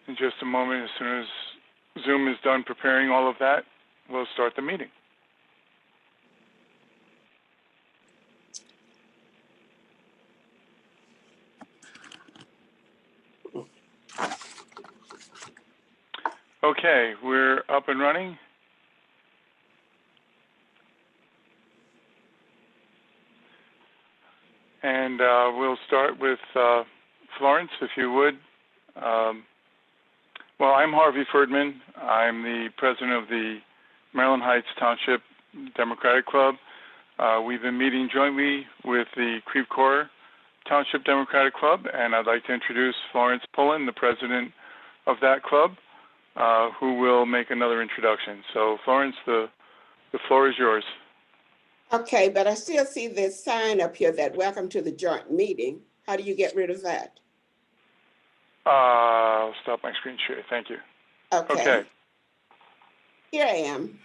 In just a moment, as soon as Zoom is done preparing all of that, we'll start the meeting. Okay, we're up and running. And we'll start with Florence, if you would. Well, I'm Harvey Ferdman. I'm the president of the Maryland Heights Township Democratic Club. We've been meeting jointly with the Creve Township Democratic Club, and I'd like to introduce Florence Pullen, the president of that club, who will make another introduction. So, Florence, the floor is yours. Okay, but I still see this sign up here that welcome to the joint meeting. How do you get rid of that? I'll stop my screen share. Thank you. Okay. Here I am.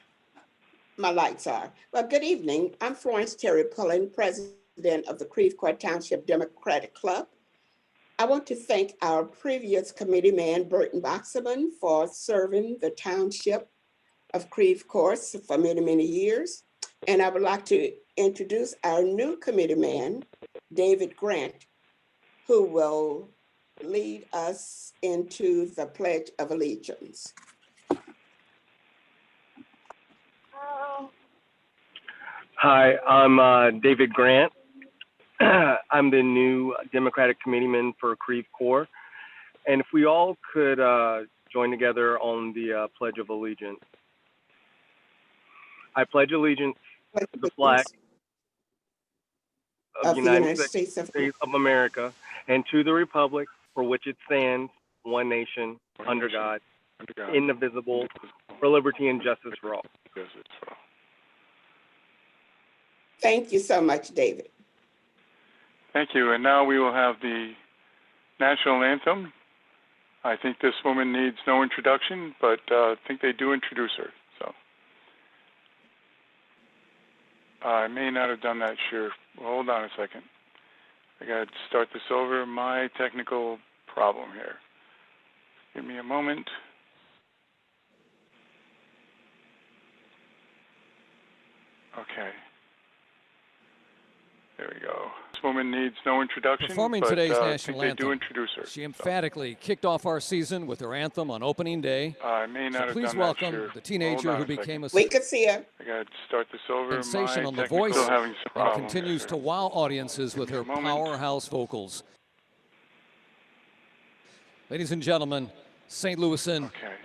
My lights are. Well, good evening. I'm Florence Terry Pullen, president of the Creve Township Democratic Club. I want to thank our previous committee man, Burton Boxerman, for serving the township of Creve for many, many years. And I would like to introduce our new committee man, David Grant, who will lead us into the Pledge of Allegiance. Hi, I'm David Grant. I'm the new Democratic committeeman for Creve Coeur. And if we all could join together on the Pledge of Allegiance. I pledge allegiance to the flag of the United States of America and to the republic for which it stands, one nation, under God, indivisible, for liberty and justice for all. Thank you so much, David. Thank you. And now we will have the national anthem. I think this woman needs no introduction, but I think they do introduce her. So I may not have done that, sure. Well, hold on a second. I got to start this over. My technical problem here. Give me a moment. Okay. There we go. This woman needs no introduction. Performing but, today's I national think anthem, they do introduce her. she emphatically kicked off our season with her anthem on opening day. I may not so have please done welcome that, sure. the teenager who became a we could see her. I got to start this over. Sensation My on The Voice having some and continues here. to wow audiences with her moment. powerhouse vocals. Ladies and gentlemen, St. Louisan, Okay.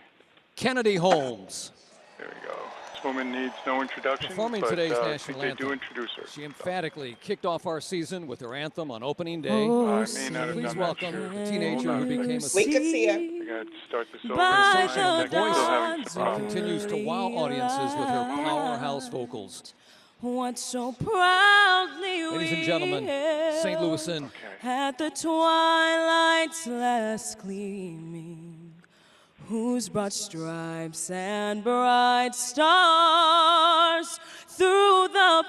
Kennedy Holmes. There we go. This woman needs no introduction. Performing but, today's I national think anthem, they do introduce her. she emphatically kicked off our season with her anthem on opening day. I may not have Please done welcome that, sure. the teenager who became a We could see her. I got to start this over. Sensation on My The Voice having some and continues to wow audiences with her powerhouse vocals. What so proudly Ladies and gentlemen, St. Louisan, at the twilight's last gleaming, whose broad stripes and bright stars through the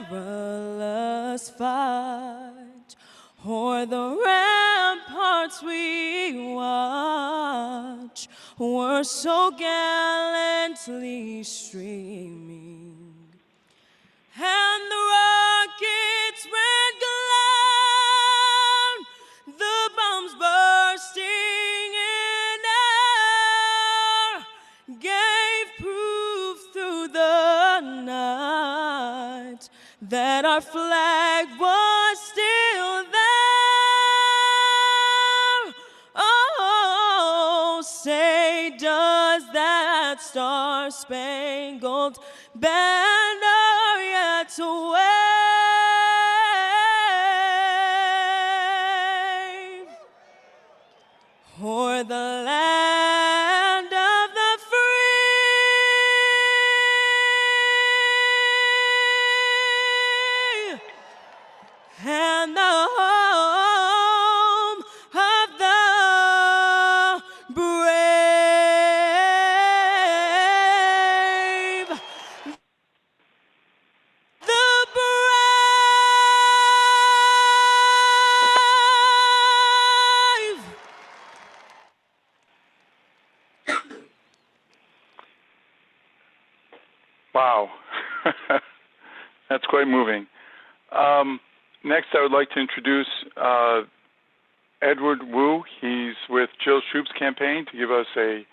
perilous fight o'er the ramparts we watch were so gallantly streaming. And the rockets red glare, the bombs bursting in air, gave proof through the night that our flag was still there. Oh, say does that star-spangled banner yet wave o'er the land of the free and the home of the brave. Wow. That's quite moving. Next, I would like to introduce Edward Wu. He's with Jill Shoup's campaign to give us a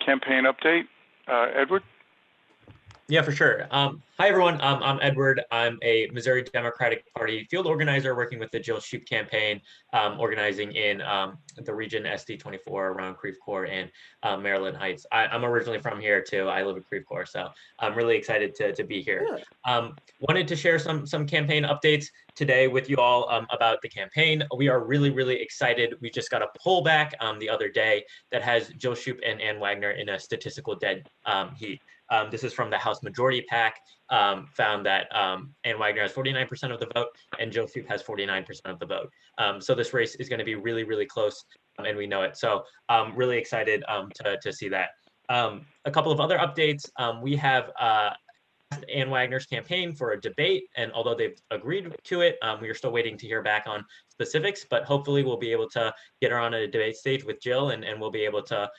campaign update. Edward? Yeah, for sure. Hi, everyone. I'm Edward. I'm a Missouri Democratic Party field organizer working with the Jill Shoup campaign, organizing in the region SD24 around Creve Coeur and Maryland Heights. I'm originally from here too. I live in Creve Coeur, so I'm really excited to be here. Sure. Wanted to share some campaign updates today with you all about the campaign. We are really excited. We just got a poll back the other day that has Jill Shoup and Ann Wagner in a statistical dead heat. This is from the House Majority PAC, found that Ann Wagner has 49% of the vote and Jill Shoup has 49% of the vote. So this race is going to be really close, and we know it. So really excited to see that. A couple of other updates. We have asked Ann Wagner's campaign for a debate, and although they've agreed to it, we are still waiting to hear back on specifics, but hopefully we'll be able to get her on a debate stage with Jill, and we'll be able to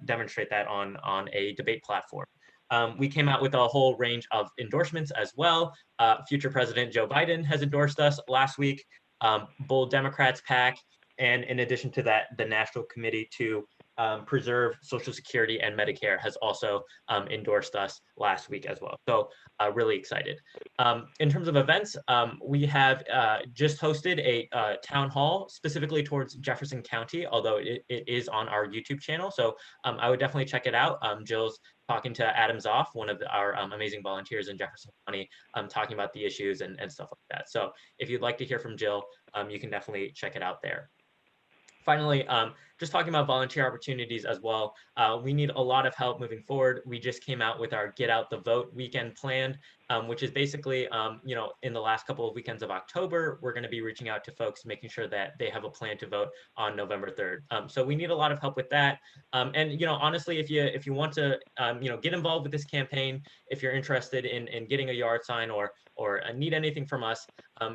demonstrate that on a debate platform. We came out with a whole range of endorsements as well. Future President Joe Biden has endorsed us last week, Bold Democrats PAC, and in addition to that, the National Committee to Preserve Social Security and Medicare has also endorsed us last week as well. So really excited. In terms of events, we have just hosted a town hall specifically towards Jefferson County, although it is on our YouTube channel. So I would definitely check it out. Jill's talking to Adam Zoff, one of our amazing volunteers in Jefferson County, talking about the issues and stuff like that. So if you'd like to hear from Jill, you can definitely check it out there. Finally, just talking about volunteer opportunities as well. We need a lot of help moving forward. We just came out with our Get Out the Vote weekend plan, which is basically, in the last couple of weekends of October, we're going to be reaching out to folks, making sure that they have a plan to vote on November 3rd. So we need a lot of help with that. And honestly, if you want to, get involved with this campaign, if you're interested in getting a yard sign or need anything from us,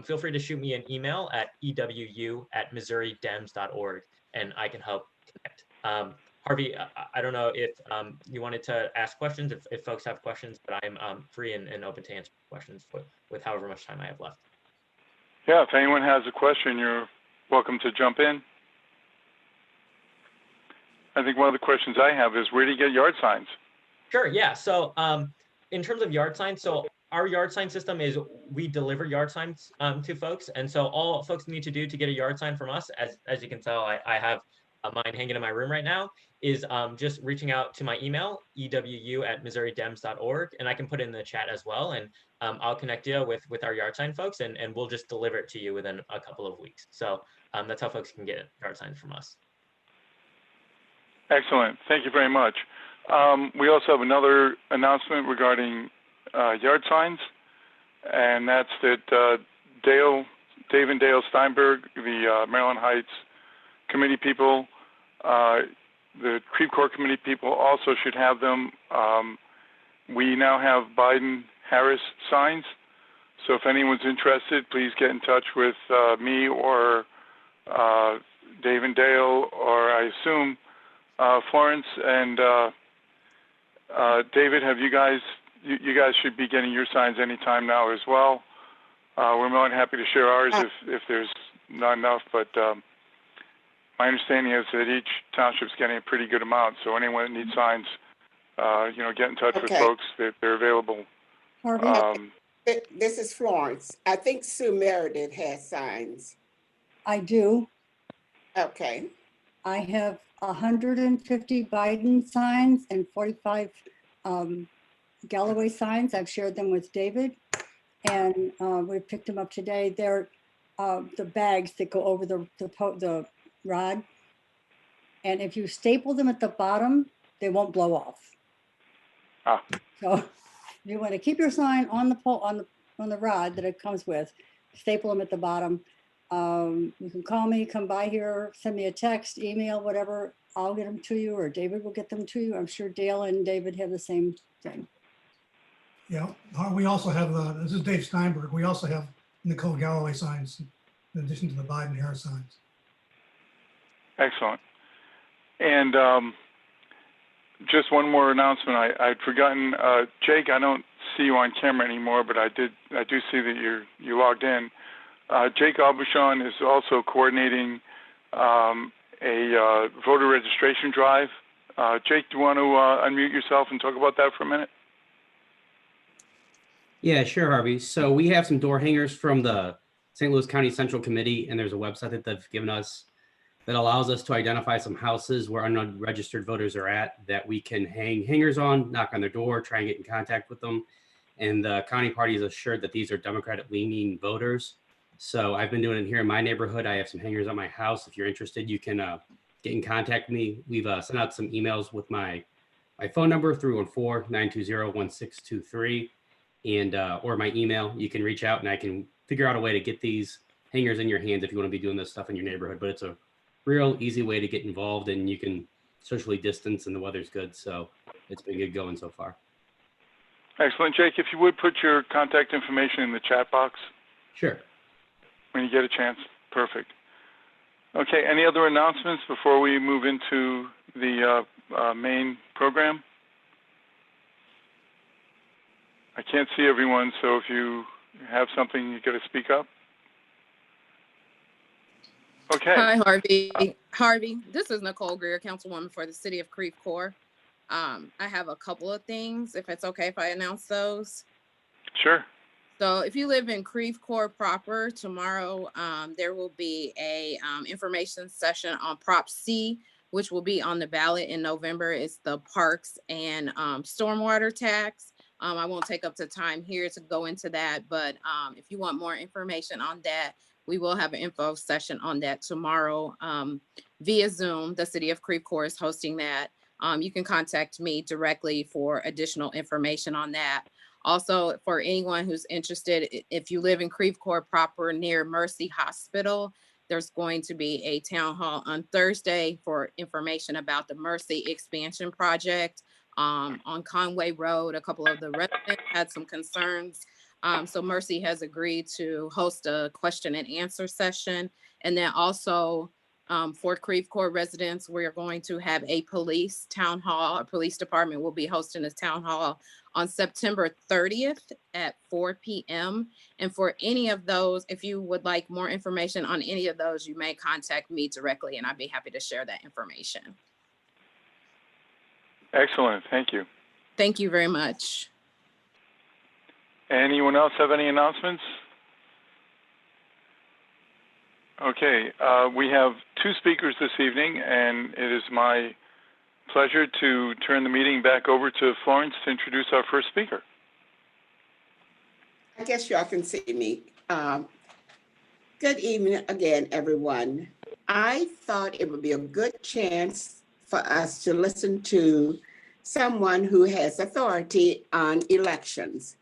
feel free to shoot me an email at ewu@missouridems.org, and I can help connect. Harvey, I don't know if you wanted to ask questions, if folks have questions, but I'm free and open to answer questions with however much time I have left. Yeah, if anyone has a question, you're welcome to jump in. I think one of the questions I have is, where do you get yard signs? Sure, yeah. So in terms of yard signs, so our yard sign system is we deliver yard signs to folks. And so all folks need to do to get a yard sign from us, as you can tell, I have mine hanging in my room right now, is just reaching out to my email, ewu@missouridems.org, and I can put it in the chat as well. And I'll connect you with our yard sign folks, and we'll just deliver it to you within a couple of weeks. So that's how folks can get yard signs from us. Excellent. Thank you very much. We also have another announcement regarding yard signs, and that's that Dave and Dale Steinberg, the Maryland Heights committee people, the Creve Coeur committee people also should have them. We now have Biden-Harris signs, so if anyone's interested, please get in touch with me or Dave and Dale, or I assume Florence and David. Have you guys? You guys should be getting your signs anytime now as well. We're more than happy to share ours if there's not enough, but my understanding is that each township's getting a pretty good amount. So anyone that needs signs, get in touch with folks. They're available. This is Florence. I think Sue Meredith has signs. I do. Okay. I have 150 Biden signs and 45 Galloway signs. I've shared them with David, and we picked them up today. They're the bags that go over the rod, and if you staple them at the bottom, they won't blow off. So if you want to keep your sign on the pole on the rod that it comes with, staple them at the bottom. You can call me, come by here, send me a text, email, whatever. I'll get them to you, or David will get them to you. I'm sure Dale and David have the same thing. Yeah, we also have, this is Dave Steinberg. We also have Nicole Galloway signs in addition to the Biden-Harris signs. Excellent. And just one more announcement. I'd forgotten, Jake, I don't see you on camera anymore, but I do see that you logged in. Jake Aubuchon is also coordinating a voter registration drive. Jake, do you want to unmute yourself and talk about that for a minute? Yeah, sure, Harvey. So we have some door hangers from the St. Louis County Central Committee, and there's a website that they've given us that allows us to identify some houses where unregistered voters are at that we can hang hangers on, knock on their door, try and get in contact with them. And the county party is assured that these are Democratic-leaning voters. So I've been doing it here in my neighborhood. I have some hangers on my house. If you're interested, you can get in contact with me. We've sent out some emails with my phone number, 314-920-1623. And or my email. You can reach out and I can figure out a way to get these hangers in your hands if you want to be doing this stuff in your neighborhood. But it's a real easy way to get involved, and you can socially distance, and the weather's good, so it's been good going so far. Excellent. Jake, if you would put your contact information in the chat box. Sure. When you get a chance. Perfect. Okay, any other announcements before we move into the main program? I can't see everyone, so if you have something, you got to speak up. Okay. Hi, Harvey. Harvey, this is Nicole Greer, Councilwoman for the City of Creve Coeur. I have a couple of things, if it's okay if I announce those. Sure. So if you live in Creve Coeur proper, tomorrow there will be a information session on Prop C, which will be on the ballot in November. It's the parks and stormwater tax. I won't take up the time here to go into that, but if you want more information on that, we will have an info session on that tomorrow via Zoom. The City of Creve Coeur is hosting that. You can contact me directly for additional information on that. Also, for anyone who's interested, if you live in Creve Coeur proper near Mercy Hospital, there's going to be a town hall on Thursday for information about the Mercy expansion project. On Conway Road, a couple of the residents had some concerns. So Mercy has agreed to host a question and answer session. And then also for Creve Coeur residents, we're going to have a police town hall. A police department will be hosting a town hall on September 30th at 4 p.m. And for any of those, if you would like more information on any of those, you may contact me directly and I'd be happy to share that information. Excellent. Thank you. Thank you very much. Anyone else have any announcements? Okay, we have two speakers this evening, and it is my pleasure to turn the meeting back over to Florence to introduce our first speaker. I guess y'all can see me. Good evening again, everyone. I thought it would be a good chance for us to listen to someone who has authority on elections.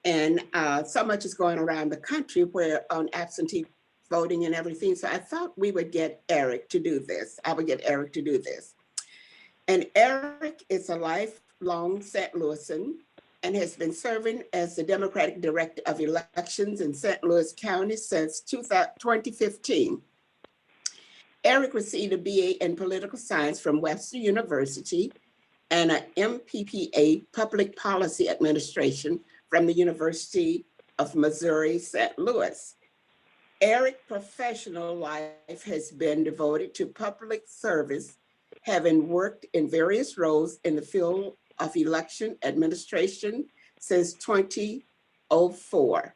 And so much is going around the country where on absentee voting and everything. So I thought we would get Eric to do this. I would get Eric to do this. And Eric is a lifelong St. Louisan and has been serving as the Democratic Director of Elections in St. Louis County since 2015. Eric received a BA in Political Science from Webster University and an MPPA Public Policy Administration from the University of Missouri, St. Louis. Eric's professional life has been devoted to public service, having worked in various roles in the field of election administration since 2004.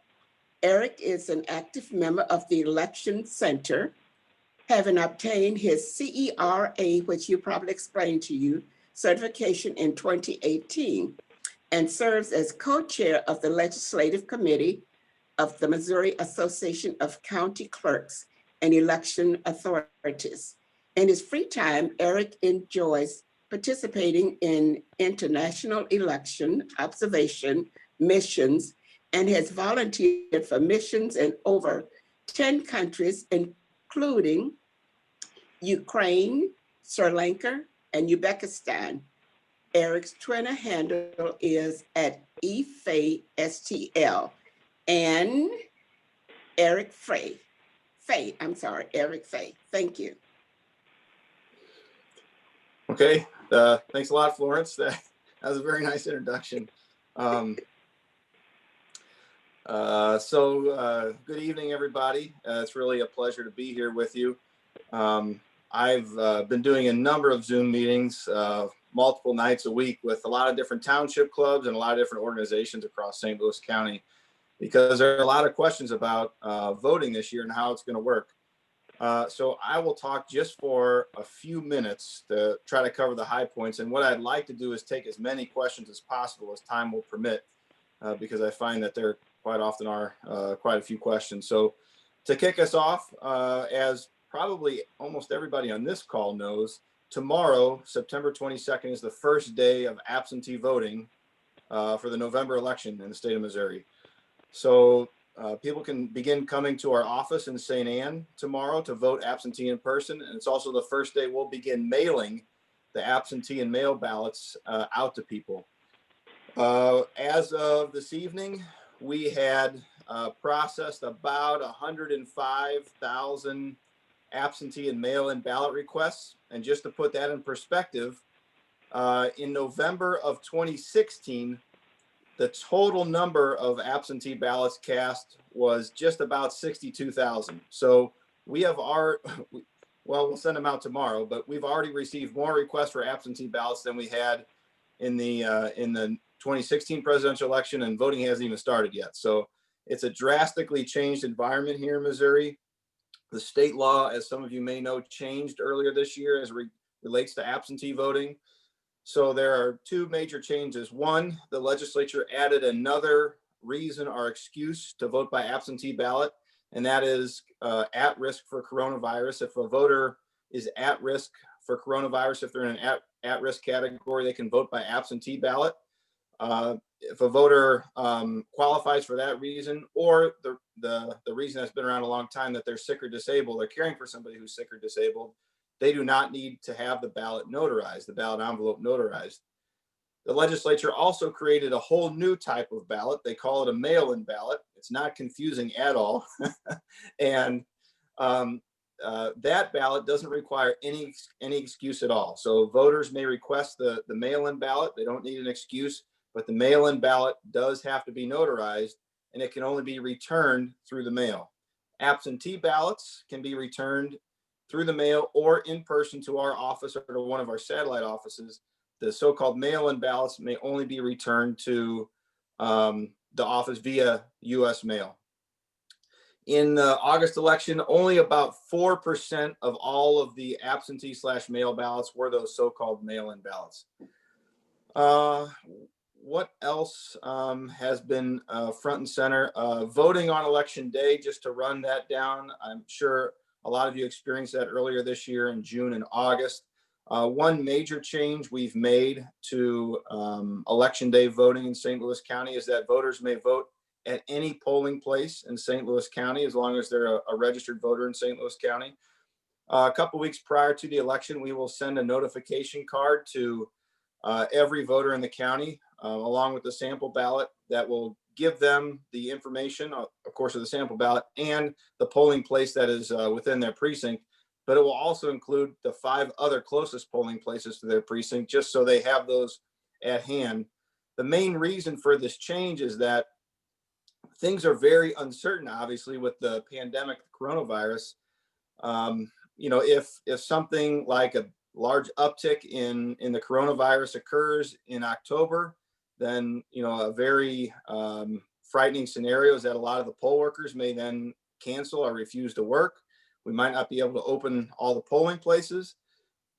Eric is an active member of the Election Center, having obtained his CERA, which you probably explained to you, certification in 2018, and serves as co-chair of the Legislative Committee of the Missouri Association of County Clerks and Election Authorities. In his free time, Eric enjoys participating in international election observation missions and has volunteered for missions in over 10 countries, including Ukraine, Sri Lanka, and Uzbekistan. Eric's Twitter handle is at EFASTL. And Eric Fay. Eric Fay. Thank you. Okay, Thanks a lot, Florence. That was a very nice introduction. Good evening, everybody. It's really a pleasure to be here with you. I've been doing a number of Zoom meetings multiple nights a week with a lot of different township clubs and a lot of different organizations across St. Louis County, because there are a lot of questions about voting this year and how it's going to work. So I will talk just for a few minutes to try to cover the high points. And what I'd like to do is take as many questions as possible as time will permit, because I find that there quite often are quite a few questions. So to kick us off, as probably almost everybody on this call knows, tomorrow, September 22nd, is the first day of absentee voting for the November election in the state of Missouri. So people can begin coming to our office in St. Anne tomorrow to vote absentee in person. And it's also the first day we'll begin mailing the absentee and mail ballots out to people. As of this evening, we had processed about 105,000 absentee and mail-in ballot requests. And just to put that in perspective, in November of 2016, the total number of absentee ballots cast was just about 62,000. So we have we'll send them out tomorrow, but we've already received more requests for absentee ballots than we had in the 2016 presidential election, and voting hasn't even started yet. So it's a drastically changed environment here in Missouri. The state law, as some of you may know, changed earlier this year as relates to absentee voting. So there are two major changes. One, the legislature added another reason or excuse to vote by absentee ballot, and that is at risk for coronavirus. If a voter is at risk for coronavirus, if they're in an at-risk category, they can vote by absentee ballot. If a voter qualifies for that reason, or the reason that's been around a long time, that they're sick or disabled, they're caring for somebody who's sick or disabled, they do not need to have the ballot notarized, the ballot envelope notarized. The legislature also created a whole new type of ballot. They call it a mail-in ballot. It's not confusing at all. And that ballot doesn't require any excuse at all. So voters may request the mail-in ballot. They don't need an excuse, but the mail-in ballot does have to be notarized, and it can only be returned through the mail. Absentee ballots can be returned through the mail or in person to our office or to one of our satellite offices. The so-called mail-in ballots may only be returned to the office via U.S. mail. In the August election, only about 4% of all of the absentee/mail ballots were those so-called mail-in ballots. What else has been front and center? Voting on election day, just to run that down, I'm sure a lot of you experienced that earlier this year in June and August. One major change we've made to election day voting in St. Louis County is that voters may vote at any polling place in St. Louis County, as long as they're a registered voter in St. Louis County. A couple weeks prior to the election, we will send a notification card to every voter in the county, along with the sample ballot, that will give them the information, of course, of the sample ballot and the polling place that is within their precinct. But it will also include the 5 other closest polling places to their precinct, just so they have those at hand. The main reason for this change is that things are very uncertain, obviously, with the pandemic, the coronavirus. If something like a large uptick in the coronavirus occurs in October, then a very frightening scenario is that a lot of the poll workers may then cancel or refuse to work. We might not be able to open all the polling places,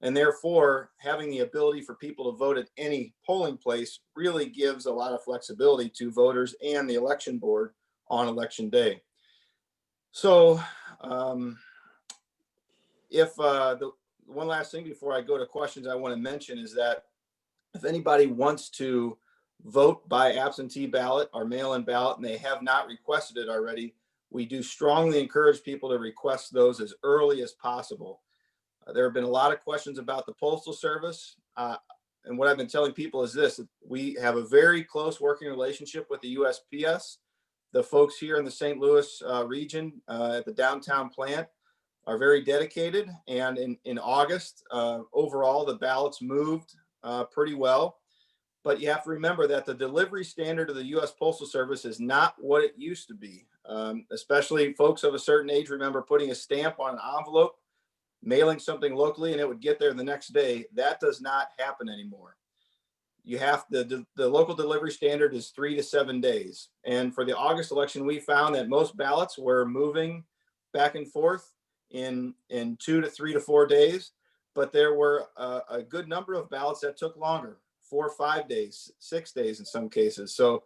and therefore having the ability for people to vote at any polling place really gives a lot of flexibility to voters and the election board on election day. So one last thing before I go to questions I want to mention is that if anybody wants to vote by absentee ballot or mail-in ballot and they have not requested it already, we do strongly encourage people to request those as early as possible. There have been a lot of questions about the Postal Service. And what I've been telling people is this: we have a very close working relationship with the USPS. The folks here in the St. Louis region at the downtown plant, are very dedicated. And in August, overall, the ballots moved pretty well. But you have to remember that the delivery standard of the U.S. Postal Service is not what it used to be. Especially folks of a certain age remember putting a stamp on an envelope, mailing something locally, and it would get there the next day. That does not happen anymore. You have the local delivery standard is 3 to 7 days. And for the August election, we found that most ballots were moving back and forth in 2 to 3 to 4 days. But there were a good number of ballots that took longer, 4 or 5 days, 6 days in some cases. So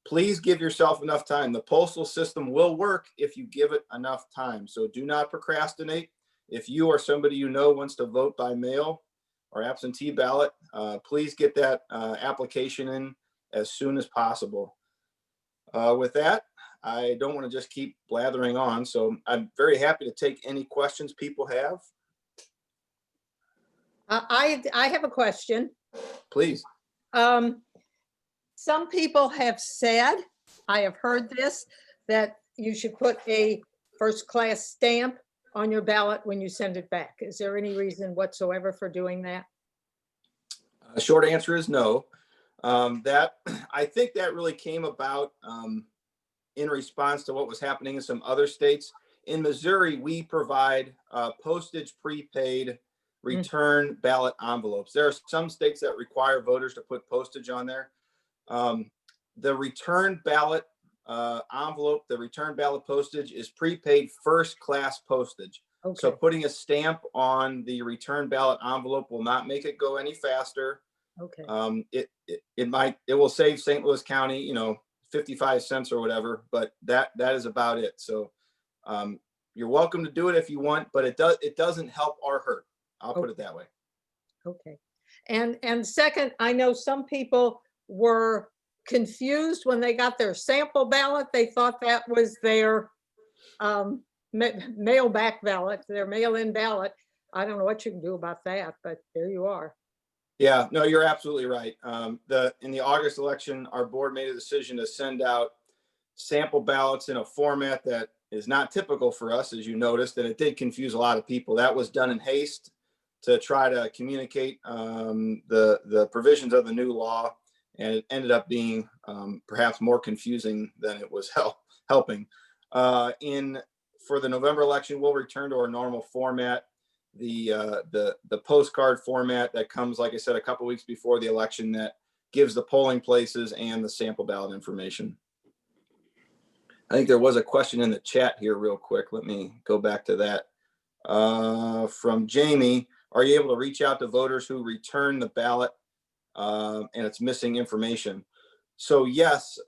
please give yourself enough time. The postal system will work if you give it enough time. So do not procrastinate. If you or somebody you know wants to vote by mail or absentee ballot, please get that application in as soon as possible. With that, I don't want to just keep blathering on. So I'm very happy to take any questions people have. I have a question. Please. Some people have said, I have heard this, that you should put a first-class stamp on your ballot when you send it back. Is there any reason whatsoever for doing that? A short answer is no. I think that really came about in response to what was happening in some other states. In Missouri, we provide postage prepaid return ballot envelopes. There are some states that require voters to put postage on there. The return ballot envelope, the return ballot postage is prepaid first class postage. Okay. So putting a stamp on the return ballot envelope will not make it go any faster. Okay. It will save St. Louis County, 55 cents or whatever, but that is about it. So you're welcome to do it if you want, but it doesn't help or hurt. I'll put it that way. Okay. And second, I know some people were confused when they got their sample ballot. They thought that was their mail back ballot, their mail-in ballot. I don't know what you can do about that, but there you are. Yeah, no, you're absolutely right. In the August election, our board made a decision to send out sample ballots in a format that is not typical for us, as you noticed, and it did confuse a lot of people. That was done in haste to try to communicate the provisions of the new law, and it ended up being perhaps more confusing than it was helping. For the November election, we'll return to our normal format, the postcard format that comes, like I said, a couple weeks before the election, that gives the polling places and the sample ballot information. I think there was a question in the chat here real quick. Let me go back to that. From Jamie, are you able to reach out to voters who return the ballot and it's missing information? So yes,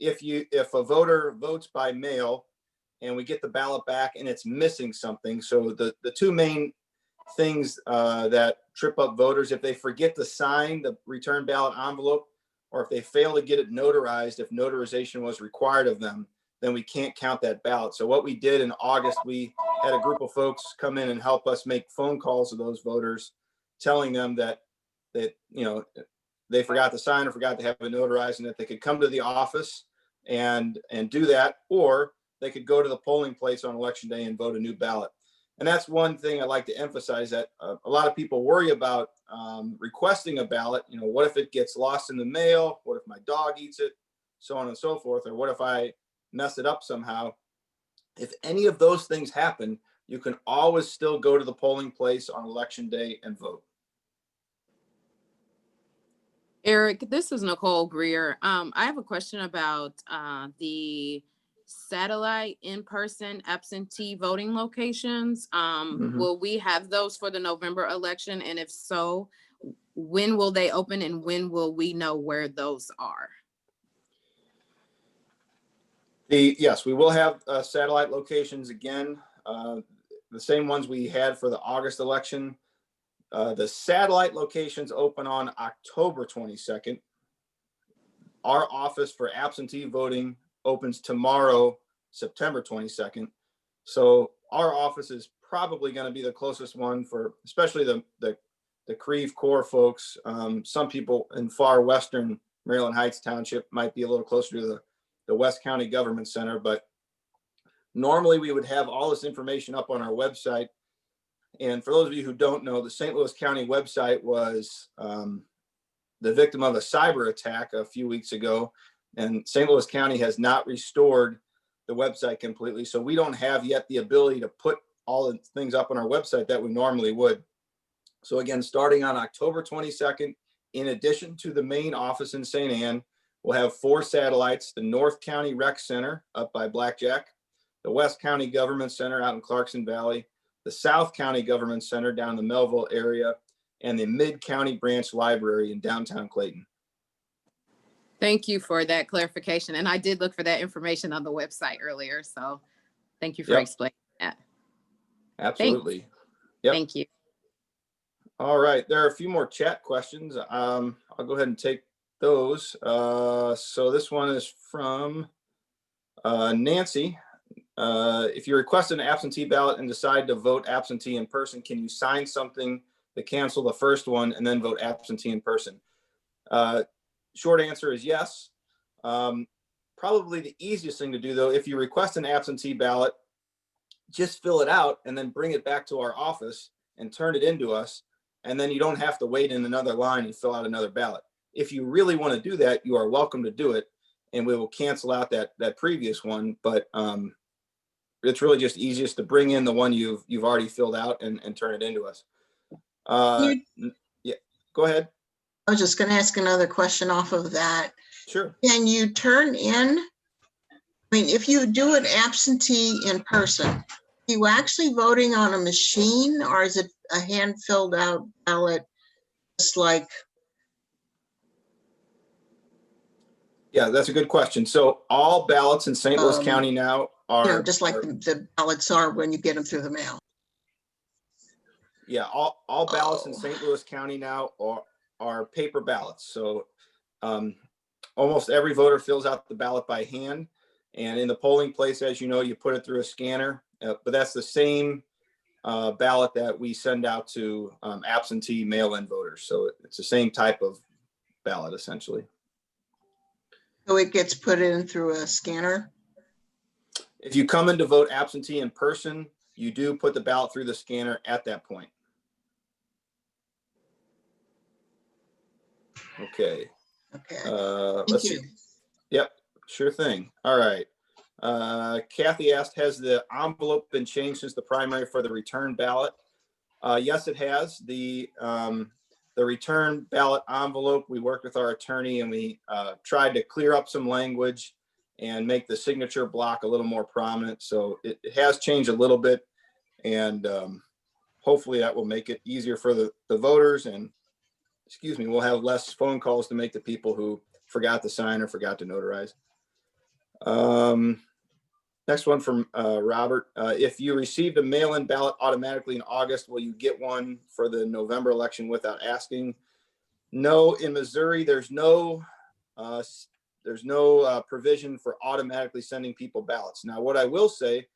if a voter votes by mail and we get the ballot back and it's missing something. So the two main things that trip up voters, if they forget to sign the return ballot envelope, or if they fail to get it notarized, if notarization was required of them, then we can't count that ballot. So what we did in August, we had a group of folks come in and help us make phone calls to those voters, telling them that they forgot to sign or forgot to have it notarized, and that they could come to the office and do that, or they could go to the polling place on election day and vote a new ballot. And that's one thing I'd like to emphasize, that a lot of people worry about requesting a ballot. What if it gets lost in the mail? What if my dog eats it? So on and so forth. Or what if I mess it up somehow? If any of those things happen, you can always still go to the polling place on election day and vote. Eric, this is Nicole Greer. I have a question about the satellite in-person absentee voting locations. Will we have those for the November election? And if so, when will they open and when will we know where those are? Yes, we will have satellite locations again, the same ones we had for the August election. The satellite locations open on October 22nd. Our office for absentee voting opens tomorrow, September 22nd. So our office is probably going to be the closest one for, especially the Creve Coeur folks. Some people in far western Maryland Heights Township might be a little closer to the West County Government Center, but Normally, we would have all this information up on our website. And for those of you who don't know, the St. Louis County website was the victim of a cyber attack a few weeks ago. And St. Louis County has not restored the website completely. So we don't have yet the ability to put all the things up on our website that we normally would. So again, starting on October 22nd, in addition to the main office in St. Anne, we'll have 4 satellites: the North County Rec Center up by Blackjack, the West County Government Center out in Clarkson Valley, the South County Government Center down in the Melville area, and the Mid-County Branch Library in downtown Clayton. Thank you for that clarification. And I did look for that information on the website earlier. So thank you for explaining that. Absolutely. Yep. Thank you. All right. There are a few more chat questions. I'll go ahead and take those. So this one is from Nancy. If you request an absentee ballot and decide to vote absentee in person, can you sign something to cancel the first one and then vote absentee in person? Short answer is yes. Probably the easiest thing to do, though, if you request an absentee ballot, just fill it out and then bring it back to our office and turn it into us. And then you don't have to wait in another line and fill out another ballot. If you really want to do that, you are welcome to do it, and we will cancel out that previous one. But it's really just easiest to bring in the one you've already filled out and turn it into us. Yeah, go ahead. I was just going to ask another question off of that. Sure. Can you turn in, I mean, if you do an absentee in person, are you actually voting on a machine, or is it a hand filled out ballot? Just like. Yeah, that's a good question. So all ballots in St. Louis County now are, just like the ballots are when you get them through the mail. Yeah, all ballots in St. Louis County now are paper ballots. So almost every voter fills out the ballot by hand. And in the polling place, as you know, you put it through a scanner. But that's the same ballot that we send out to absentee mail-in voters. So it's the same type of ballot, essentially. So it gets put in through a scanner? If you come in to vote absentee in person, you do put the ballot through the scanner at that point. Okay. Let's see. Yep, sure thing. All right. Kathy asked, has the envelope been changed since the primary for the return ballot? Yes, it has. The return ballot envelope, we worked with our attorney and we tried to clear up some language and make the signature block a little more prominent. So it has changed a little bit, and hopefully that will make it easier for the voters, and we'll have less phone calls to make the people who forgot to sign or forgot to notarize. Next one from Robert. If you received a mail-in ballot automatically in August, will you get one for the November election without asking? No, in Missouri, there's no provision for automatically sending people ballots. Now, what I will say,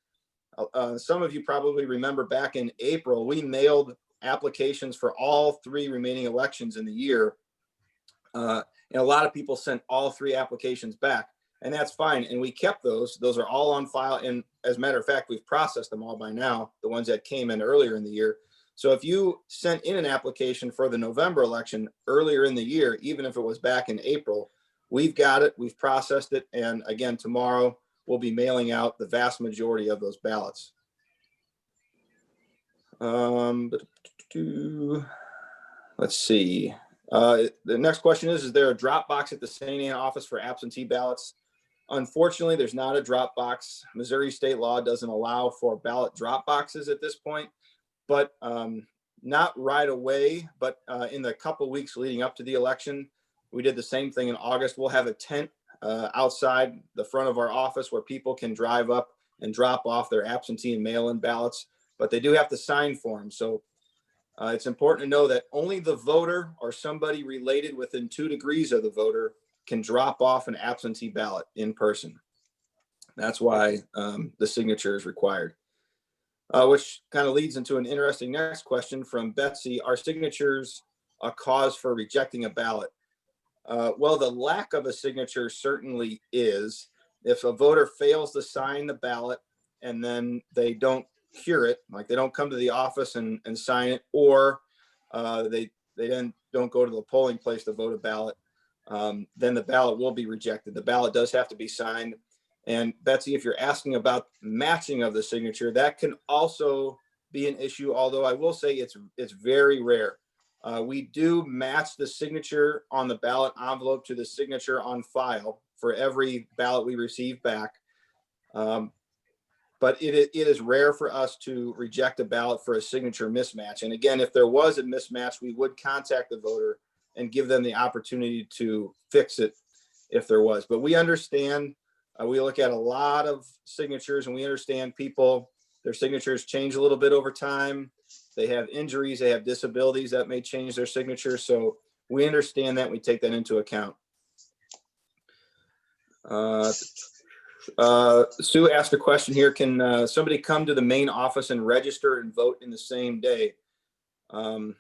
some of you probably remember back in April, we mailed applications for all 3 remaining elections in the year. And a lot of people sent all 3 applications back. And that's fine. And we kept those. Those are all on file. And as a matter of fact, we've processed them all by now, the ones that came in earlier in the year. So if you sent in an application for the November election earlier in the year, even if it was back in April, we've got it, we've processed it. And again, tomorrow we'll be mailing out the vast majority of those ballots. Let's see. The next question is there a drop box at the St. Anne office for absentee ballots? Unfortunately, there's not a drop box. Missouri state law doesn't allow for ballot drop boxes at this point, but not right away. But in the couple weeks leading up to the election, we did the same thing in August. We'll have a tent outside the front of our office where people can drive up and drop off their absentee and mail-in ballots, but they do have to sign for them. So it's important to know that only the voter or somebody related within 2 degrees of the voter can drop off an absentee ballot in person. That's why the signature is required. Which kind of leads into an interesting next question from Betsy. Are signatures a cause for rejecting a ballot? Well, the lack of a signature certainly is. If a voter fails to sign the ballot and then they don't cure it, like they don't come to the office and sign it, or they then don't go to the polling place to vote a ballot, then the ballot will be rejected. The ballot does have to be signed. And Betsy, if you're asking about matching of the signature, that can also be an issue, although I will say it's very rare. We do match the signature on the ballot envelope to the signature on file for every ballot we receive back. But it is rare for us to reject a ballot for a signature mismatch. And again, if there was a mismatch, we would contact the voter and give them the opportunity to fix it if there was. But we understand, we look at a lot of signatures, and we understand people, their signatures change a little bit over time. They have injuries, they have disabilities that may change their signature. So we understand that, we take that into account. Sue asked a question here. Can somebody come to the main office and register and vote in the same day? Until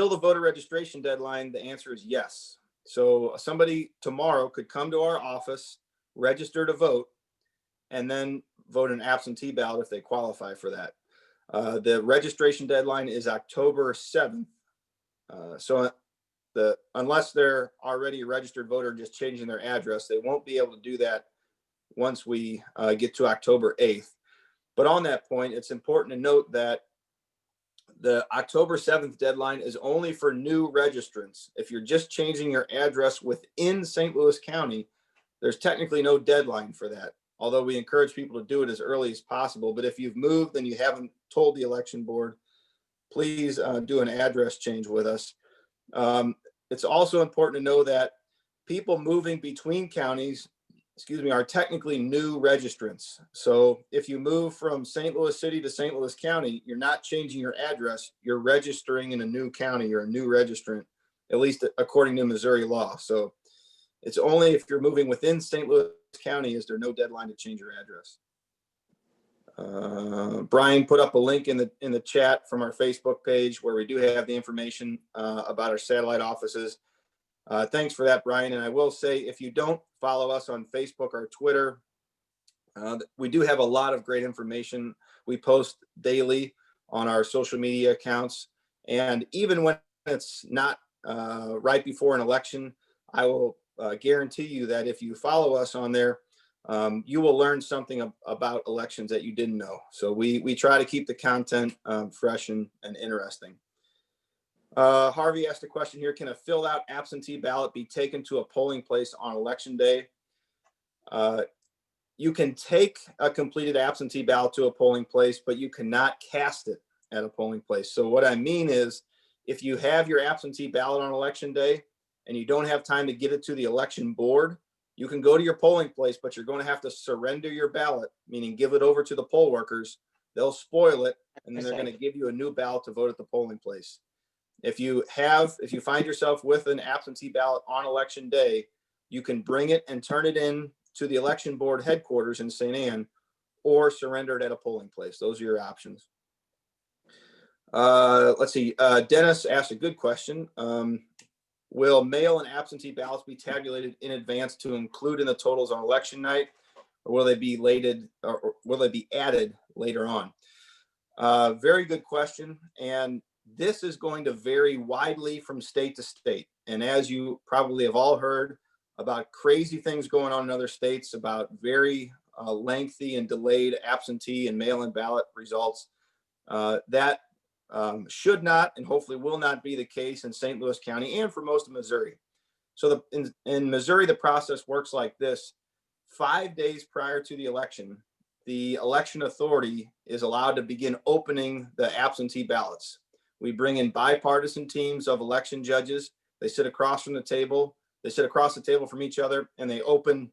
the voter registration deadline, the answer is yes. So somebody tomorrow could come to our office, register to vote, and then vote an absentee ballot if they qualify for that. The registration deadline is October 7th. Unless they're already a registered voter just changing their address, they won't be able to do that once we get to October 8th. But on that point, it's important to note that the October 7th deadline is only for new registrants. If you're just changing your address within St. Louis County, there's technically no deadline for that, although we encourage people to do it as early as possible. But if you've moved and you haven't told the election board, please do an address change with us. It's also important to know that people moving between counties, are technically new registrants. So if you move from St. Louis City to St. Louis County, you're not changing your address, you're registering in a new county, you're a new registrant, at least according to Missouri law. So it's only if you're moving within St. Louis County is there no deadline to change your address. Brian put up a link in the chat from our Facebook page where we do have the information about our satellite offices. Thanks for that, Brian. And I will say, if you don't follow us on Facebook or Twitter, we do have a lot of great information. We post daily on our social media accounts. And even when it's not right before an election, I will guarantee you that if you follow us on there, you will learn something about elections that you didn't know. So we try to keep the content fresh and interesting. Harvey asked a question here. Can a filled out absentee ballot be taken to a polling place on election day? You can take a completed absentee ballot to a polling place, but you cannot cast it at a polling place. So what I mean is, if you have your absentee ballot on election day and you don't have time to get it to the election board, you can go to your polling place, but you're going to have to surrender your ballot, meaning give it over to the poll workers. They'll spoil it, and then they're going to give you a new ballot to vote at the polling place. If you find yourself with an absentee ballot on election day, you can bring it and turn it in to the election board headquarters in St. Anne, or surrender it at a polling place. Those are your options. Let's see. Dennis asked a good question. Will mail and absentee ballots be tabulated in advance to include in the totals on election night, or will they be added later on? Very good question. And this is going to vary widely from state to state. And as you probably have all heard about crazy things going on in other states about very lengthy and delayed absentee and mail-in ballot results, that should not and hopefully will not be the case in St. Louis County and for most of Missouri. So in Missouri, the process works like this. 5 days prior to the election, the election authority is allowed to begin opening the absentee ballots. We bring in bipartisan teams of election judges. They sit across from the table. They sit across the table from each other, and they open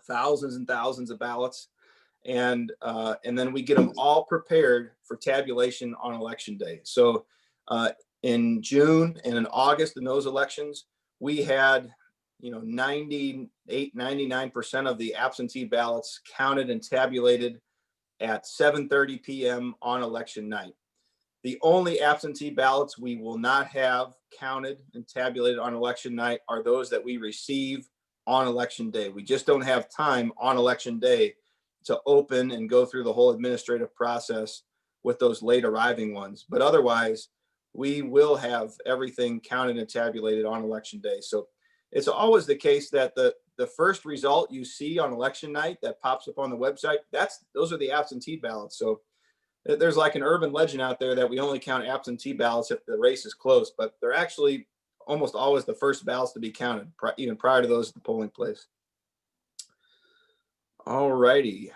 thousands and thousands of ballots. And then we get them all prepared for tabulation on election day. So in June and in August in those elections, we had 98, 99% of the absentee ballots counted and tabulated at 7:30 p.m. on election night. The only absentee ballots we will not have counted and tabulated on election night are those that we receive on election day. We just don't have time on election day to open and go through the whole administrative process with those late arriving ones. But otherwise, we will have everything counted and tabulated on election day. So it's always the case that the first result you see on election night that pops up on the website, those are the absentee ballots. So there's like an urban legend out there that we only count absentee ballots if the race is close, but they're actually almost always the first ballots to be counted, even prior to those at the polling place. All righty.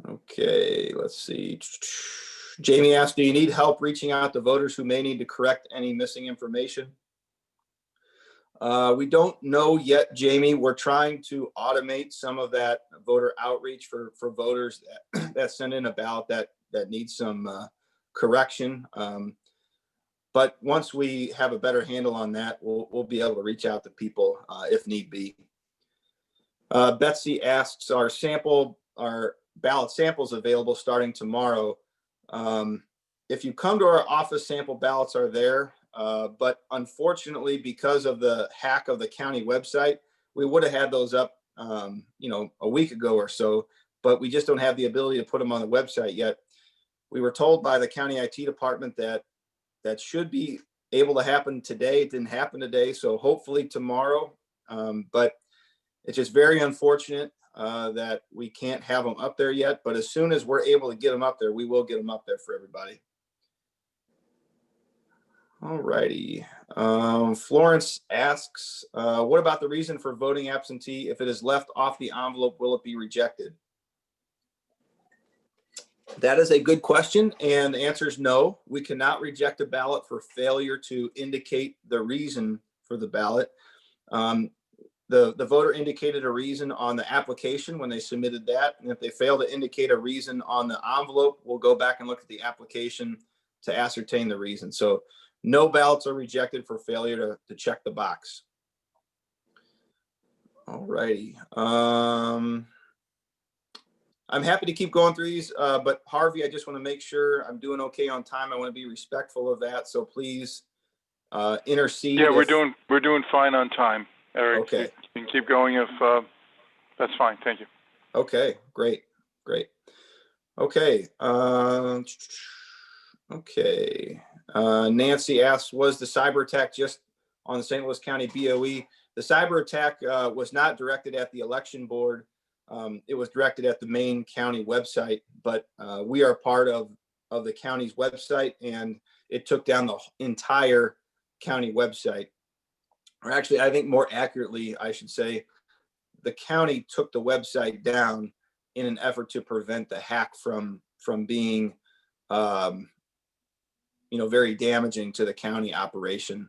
Okay, let's see. Jamie asked, do you need help reaching out to voters who may need to correct any missing information? We don't know yet, Jamie. We're trying to automate some of that voter outreach for voters that send in a ballot that needs some correction. But once we have a better handle on that, we'll be able to reach out to people if need be. Betsy asks, are ballot samples available starting tomorrow? If you come to our office, sample ballots are there. But unfortunately, because of the hack of the county website, we would have had those up, a week ago or so, but we just don't have the ability to put them on the website yet. We were told by the county IT department that should be able to happen today. It didn't happen today, so hopefully tomorrow. But it's just very unfortunate that we can't have them up there yet. But as soon as we're able to get them up there, we will get them up there for everybody. All righty. Florence asks, what about the reason for voting absentee? If it is left off the envelope, will it be rejected? That is a good question. And the answer is no. We cannot reject a ballot for failure to indicate the reason for the ballot. The voter indicated a reason on the application when they submitted that. And if they fail to indicate a reason on the envelope, we'll go back and look at the application to ascertain the reason. So no ballots are rejected for failure to check the box. All righty. I'm happy to keep going through these, but Harvey, I just want to make sure I'm doing okay on time. I want to be respectful of that. So please intercede. Yeah, we're doing fine on time, Eric. Okay. You can keep going if that's fine. Thank you. Okay, great. Okay. Okay. Nancy asks, was the cyber attack just on the St. Louis County BOE? The cyber attack was not directed at the election board. It was directed at the main county website, but we are part of the county's website, and it took down the entire county website. Or actually, I think more accurately, I should say, the county took the website down in an effort to prevent the hack from being very damaging to the county operation,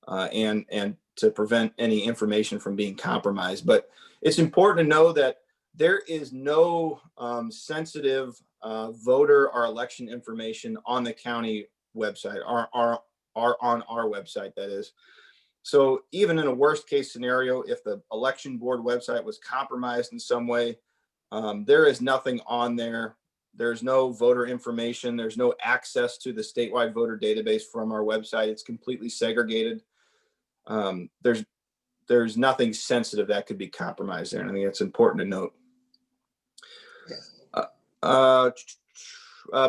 and to prevent any information from being compromised. But it's important to know that there is no sensitive voter or election information on the county website, or on our website, that is. So even in a worst case scenario, if the election board website was compromised in some way, there is nothing on there. There's no voter information. There's no access to the statewide voter database from our website. It's completely segregated. There's nothing sensitive that could be compromised there. And I think it's important to note.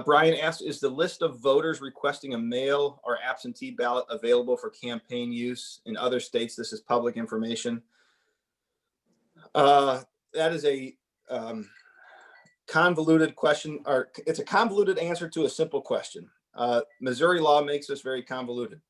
Brian asks, is the list of voters requesting a mail or absentee ballot available for campaign use in other states? This is public information. That is a convoluted question, or it's a convoluted answer to a simple question. Missouri law makes this very convoluted.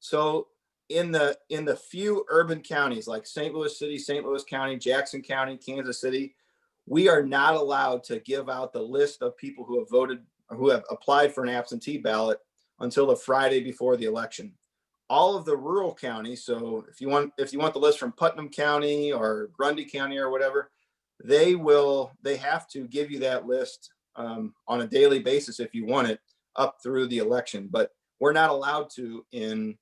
So in the few urban counties like St. Louis City, St. Louis County, Jackson County, Kansas City, we are not allowed to give out the list of people who have voted or who have applied for an absentee ballot until the Friday before the election. All of the rural counties, so if you want the list from Putnam County or Grundy County or whatever, they have to give you that list on a daily basis if you want it up through the election. But we're not allowed to in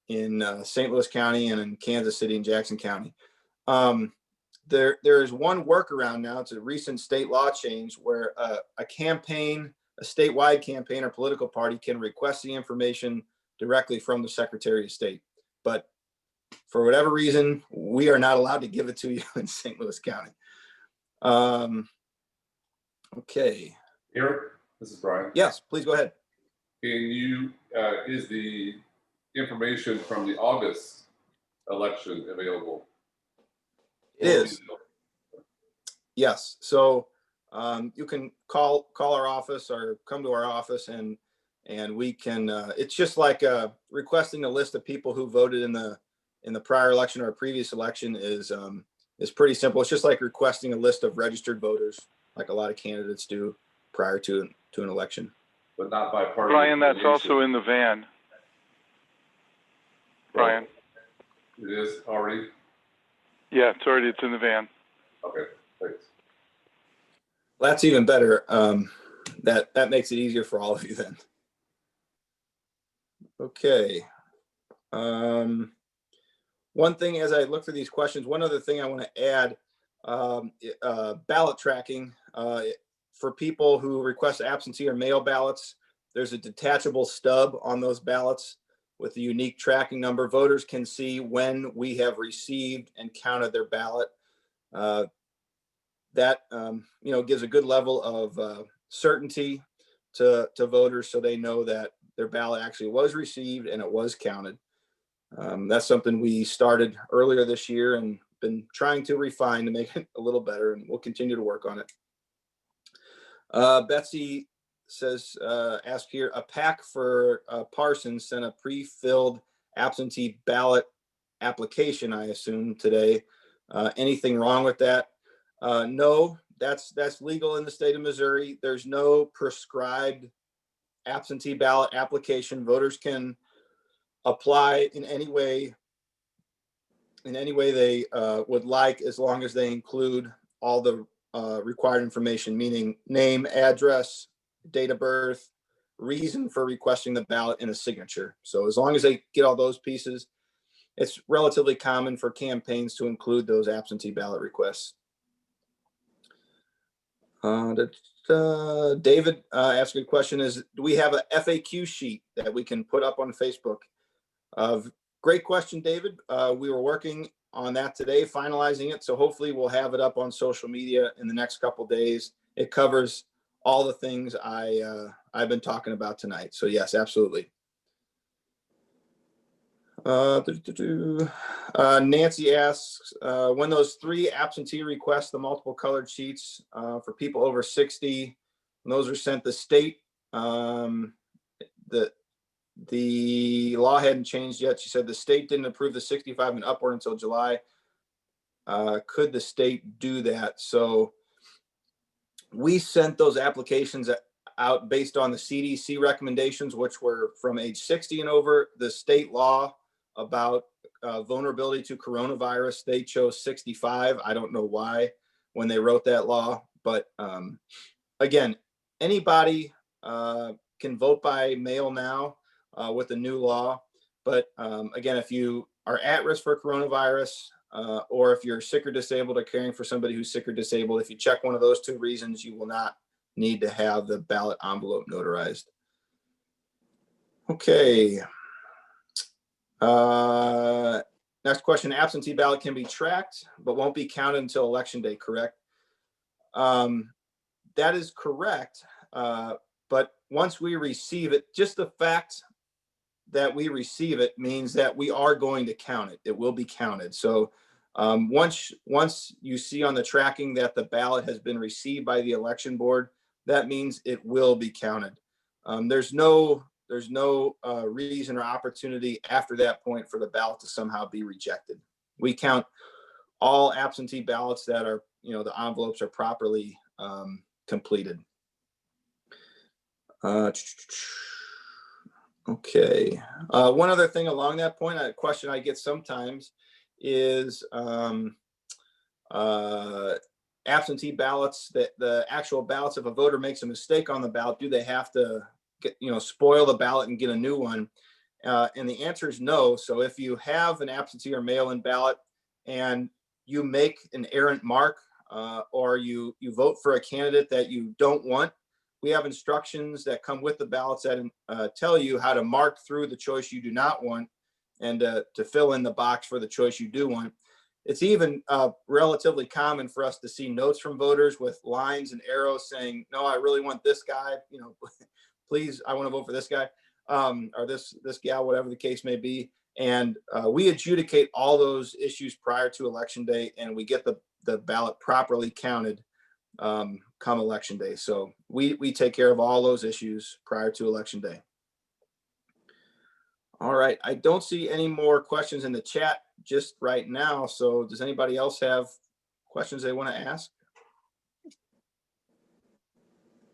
St. Louis County and in Kansas City and Jackson County. There is one workaround now. It's a recent state law change where a campaign, a statewide campaign or political party can request the information directly from the Secretary of State. But for whatever reason, we are not allowed to give it to you in St. Louis County. Okay. Eric, this is Brian. Yes, please go ahead. Can you, is the information from the August election available? It is. Yes. So you can call our office or come to our office and we can, it's just like requesting a list of people who voted in the prior election or a previous election is pretty simple. It's just like requesting a list of registered voters, like a lot of candidates do prior to an election. But not by party. Brian, that's also in the van. Brian. It is already? Yeah, it's in the van. Okay, thanks. Well, that's even better. That makes it easier for all of you then. Okay. One thing as I look through these questions, one other thing I want to add, ballot tracking. For people who request absentee or mail ballots, there's a detachable stub on those ballots with a unique tracking number. Voters can see when we have received and counted their ballot. That gives a good level of certainty to voters, so they know that their ballot actually was received and it was counted. That's something we started earlier this year and been trying to refine to make it a little better, and we'll continue to work on it. Betsy says, ask here, a PAC for Parsons sent a pre-filled absentee ballot application, I assume, today. Anything wrong with that? No, that's legal in the state of Missouri. There's no prescribed absentee ballot application. Voters can apply in any way they would like, as long as they include all the required information, meaning name, address, date of birth, reason for requesting the ballot, and a signature. So as long as they get all those pieces, it's relatively common for campaigns to include those absentee ballot requests. David asked a good question, do we have a FAQ sheet that we can put up on Facebook? Great question, David. We were working on that today, finalizing it. So hopefully we'll have it up on social media in the next couple of days. It covers all the things I've been talking about tonight. So yes, absolutely. Nancy asks, when those 3 absentee requests, the multiple colored sheets for people over 60, when those are sent, the state, the law hadn't changed yet. She said the state didn't approve the 65 and upward until July. Could the state do that? So we sent those applications out based on the CDC recommendations, which were from age 60 and over. The state law about vulnerability to coronavirus, they chose 65. I don't know why when they wrote that law, but again, anybody can vote by mail now with the new law. But again, if you are at risk for coronavirus, or if you're sick or disabled or caring for somebody who's sick or disabled, if you check one of those 2 reasons, you will not need to have the ballot envelope notarized. Okay. Next question, absentee ballot can be tracked, but won't be counted until election day, correct? That is correct. But once we receive it, just the fact that we receive it means that we are going to count it. It will be counted. So once you see on the tracking that the ballot has been received by the election board, that means it will be counted. There's no reason or opportunity after that point for the ballot to somehow be rejected. We count all absentee ballots that are, the envelopes are properly completed. Okay. One other thing along that point, a question I get sometimes is absentee ballots, that the actual ballots, if a voter makes a mistake on the ballot, do they have to get, spoil the ballot and get a new one? And the answer is no. So if you have an absentee or mail-in ballot and you make an errant mark, or you vote for a candidate that you don't want, we have instructions that come with the ballots that tell you how to mark through the choice you do not want and to fill in the box for the choice you do want. It's even relatively common for us to see notes from voters with lines and arrows saying, no, I really want this guy, you know, please, I want to vote for this guy, or this gal, whatever the case may be. And we adjudicate all those issues prior to election day, and we get the ballot properly counted come election day. So we take care of all those issues prior to election day. All right, I don't see any more questions in the chat just right now. So does anybody else have questions they want to ask?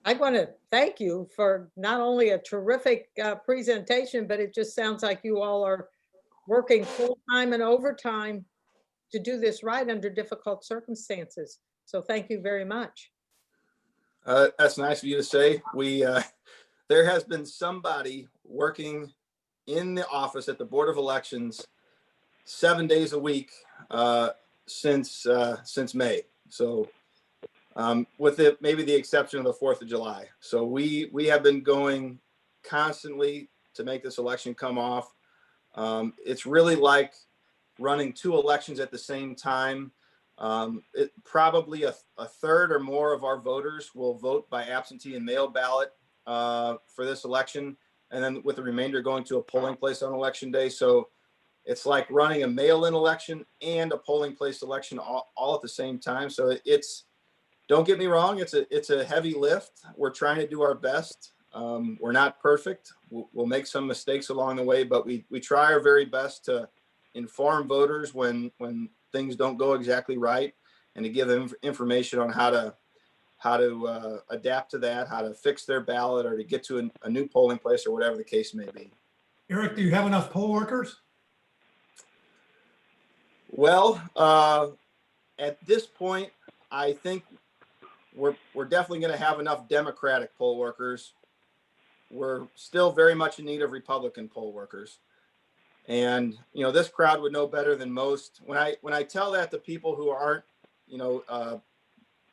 I want to thank you for not only a terrific presentation, but it just sounds like you all are working full time and overtime to do this right under difficult circumstances. So thank you very much. That's nice of you to say. There has been somebody working in the office at the Board of Elections 7 days a week since May. So with maybe the exception of the 4th of July. So we have been going constantly to make this election come off. It's really like running 2 elections at the same time. Probably a third or more of our voters will vote by absentee and mail ballot for this election, and then with the remainder going to a polling place on election day. So it's like running a mail-in election and a polling place election all at the same time. So don't get me wrong, it's a heavy lift. We're trying to do our best. We're not perfect. We'll make some mistakes along the way, but we try our very best to inform voters when things don't go exactly right, and to give them information on how to adapt to that, how to fix their ballot, or to get to a new polling place, or whatever the case may be. Eric, do you have enough poll workers? Well, at this point, I think we're definitely going to have enough Democratic poll workers. We're still very much in need of Republican poll workers. And, you know, this crowd would know better than most. When I tell that to people who aren't, you know,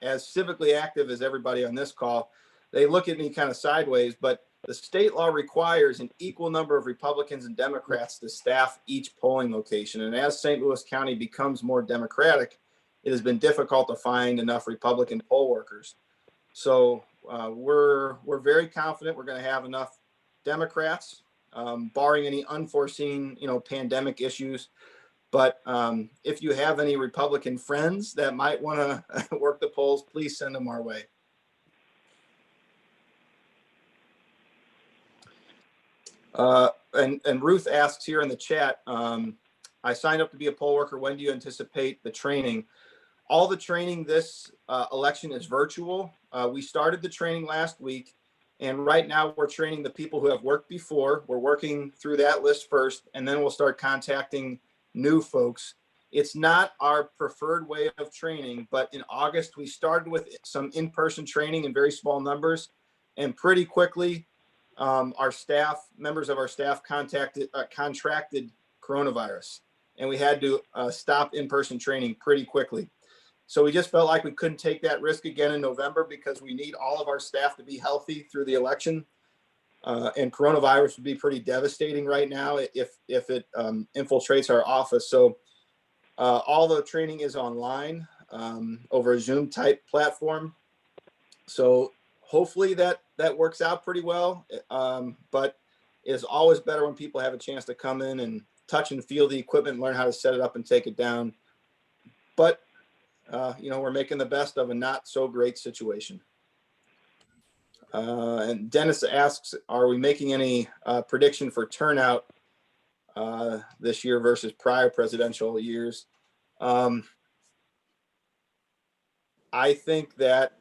as civically active as everybody on this call, they look at me kind of sideways, but the state law requires an equal number of Republicans and Democrats to staff each polling location. And as St. Louis County becomes more Democratic, it has been difficult to find enough Republican poll workers. So we're very confident we're going to have enough Democrats, barring any unforeseen, you know, pandemic issues. But if you have any Republican friends that might want to work the polls, please send them our way. And Ruth asks here in the chat, I signed up to be a poll worker. When do you anticipate the training? All the training this election is virtual. We started the training last week, and right now we're training the people who have worked before. We're working through that list first, and then we'll start contacting new folks. It's not our preferred way of training, but in August, we started with some in-person training in very small numbers, and pretty quickly, members of our staff contracted coronavirus, and we had to stop in-person training pretty quickly. So we just felt like we couldn't take that risk again in November, because we need all of our staff to be healthy through the election. And coronavirus would be pretty devastating right now if it infiltrates our office. So all the training is online over a Zoom type platform. So hopefully that works out pretty well. But it's always better when people have a chance to come in and touch and feel the equipment, learn how to set it up and take it down. But you know, we're making the best of a not so great situation. And Dennis asks, are we making any prediction for turnout this year versus prior presidential years? I think that,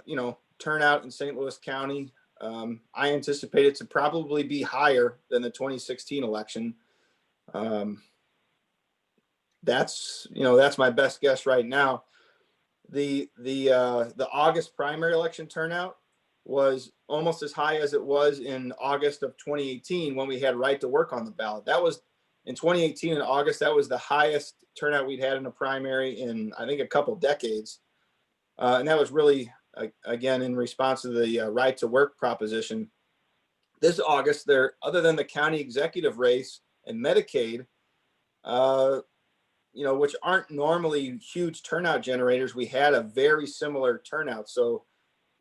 you know, turnout in St. Louis County, I anticipate it to probably be higher than the 2016 election. That's my best guess right now. The August primary election turnout was almost as high as it was in August of 2018 when we had right to work on the ballot. That was in 2018 in August. That was the highest turnout we'd had in a primary in, I think, a couple decades. And that was really, again, in response to the right to work proposition. This August, other than the county executive race and Medicaid, which aren't normally huge turnout generators, we had a very similar turnout. So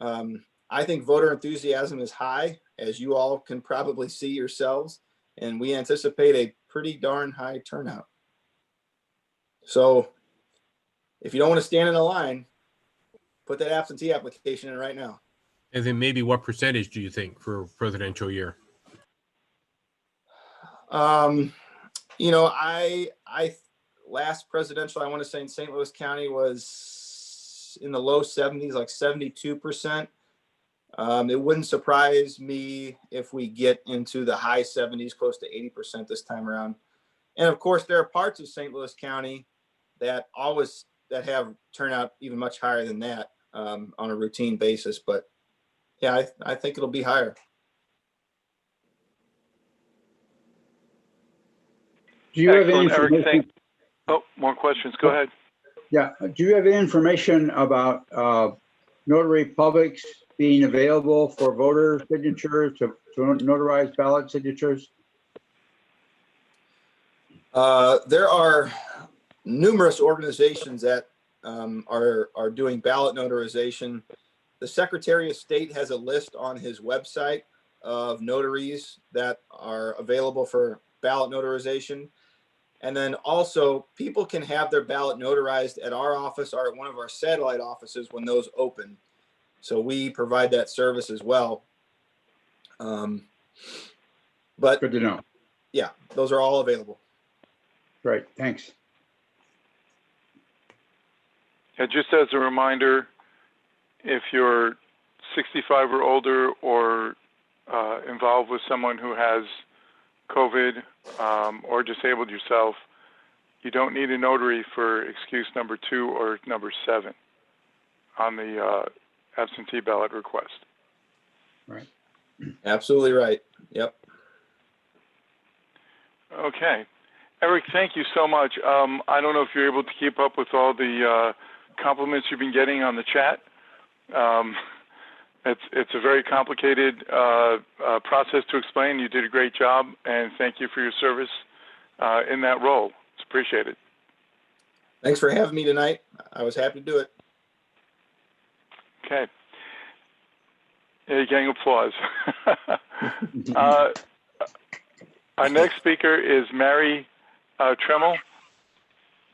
I think voter enthusiasm is high, as you all can probably see yourselves, and we anticipate a pretty darn high turnout. So if you don't want to stand in a line, put that absentee application in right now. And then maybe what percentage do you think for presidential year? I last presidential, I want to say in St. Louis County was in the low 70s, like 72%. It wouldn't surprise me if we get into the high 70s, close to 80% this time around. And of course, there are parts of St. Louis County that have turnout even much higher than that on a routine basis. But yeah, I think it'll be higher. Do you have any Excellent, Eric. information? Oh, more questions. Go ahead. Yeah. Do you have any information about notary publics being available for voter signatures, to notarize ballot signatures? There are numerous organizations that are doing ballot notarization. The Secretary of State has a list on his website of notaries that are available for ballot notarization. And then also people can have their ballot notarized at our office or at one of our satellite offices when those open. So we provide that service as well. But good to know. Yeah, those are all available. Great, thanks. Yeah, just as a reminder, if you're 65 or older or involved with someone who has COVID or disabled yourself, you don't need a notary for excuse number 2 or number 7 on the absentee ballot request. Right. Absolutely right. Yep. Okay. Eric, thank you so much. I don't know if you're able to keep up with all the compliments you've been getting on the chat. It's a very complicated process to explain. You did a great job, and thank you for your service in that role. It's appreciated. Thanks for having me tonight. I was happy to do it. Okay. Yeah, you're getting applause. Our next speaker is Mary Tremmel.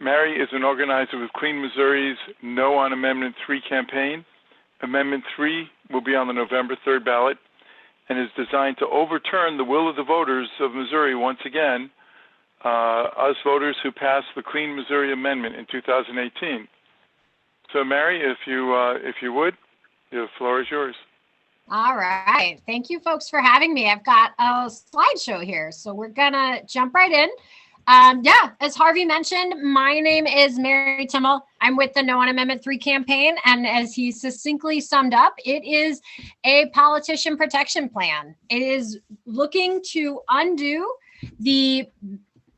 Mary is an organizer with Clean Missouri's No on Amendment 3 campaign. Amendment 3 will be on the November 3rd ballot and is designed to overturn the will of the voters of Missouri once again, us voters who passed the Clean Missouri Amendment in 2018. So Mary, if you would, the floor is yours. All right. Thank you folks for having me. I've got a slideshow here, so we're gonna jump right in. Yeah, as Harvey mentioned, my name is Mary Tremmel. I'm with the No on Amendment 3 campaign, and as he succinctly summed up, it is a politician protection plan. It is looking to undo the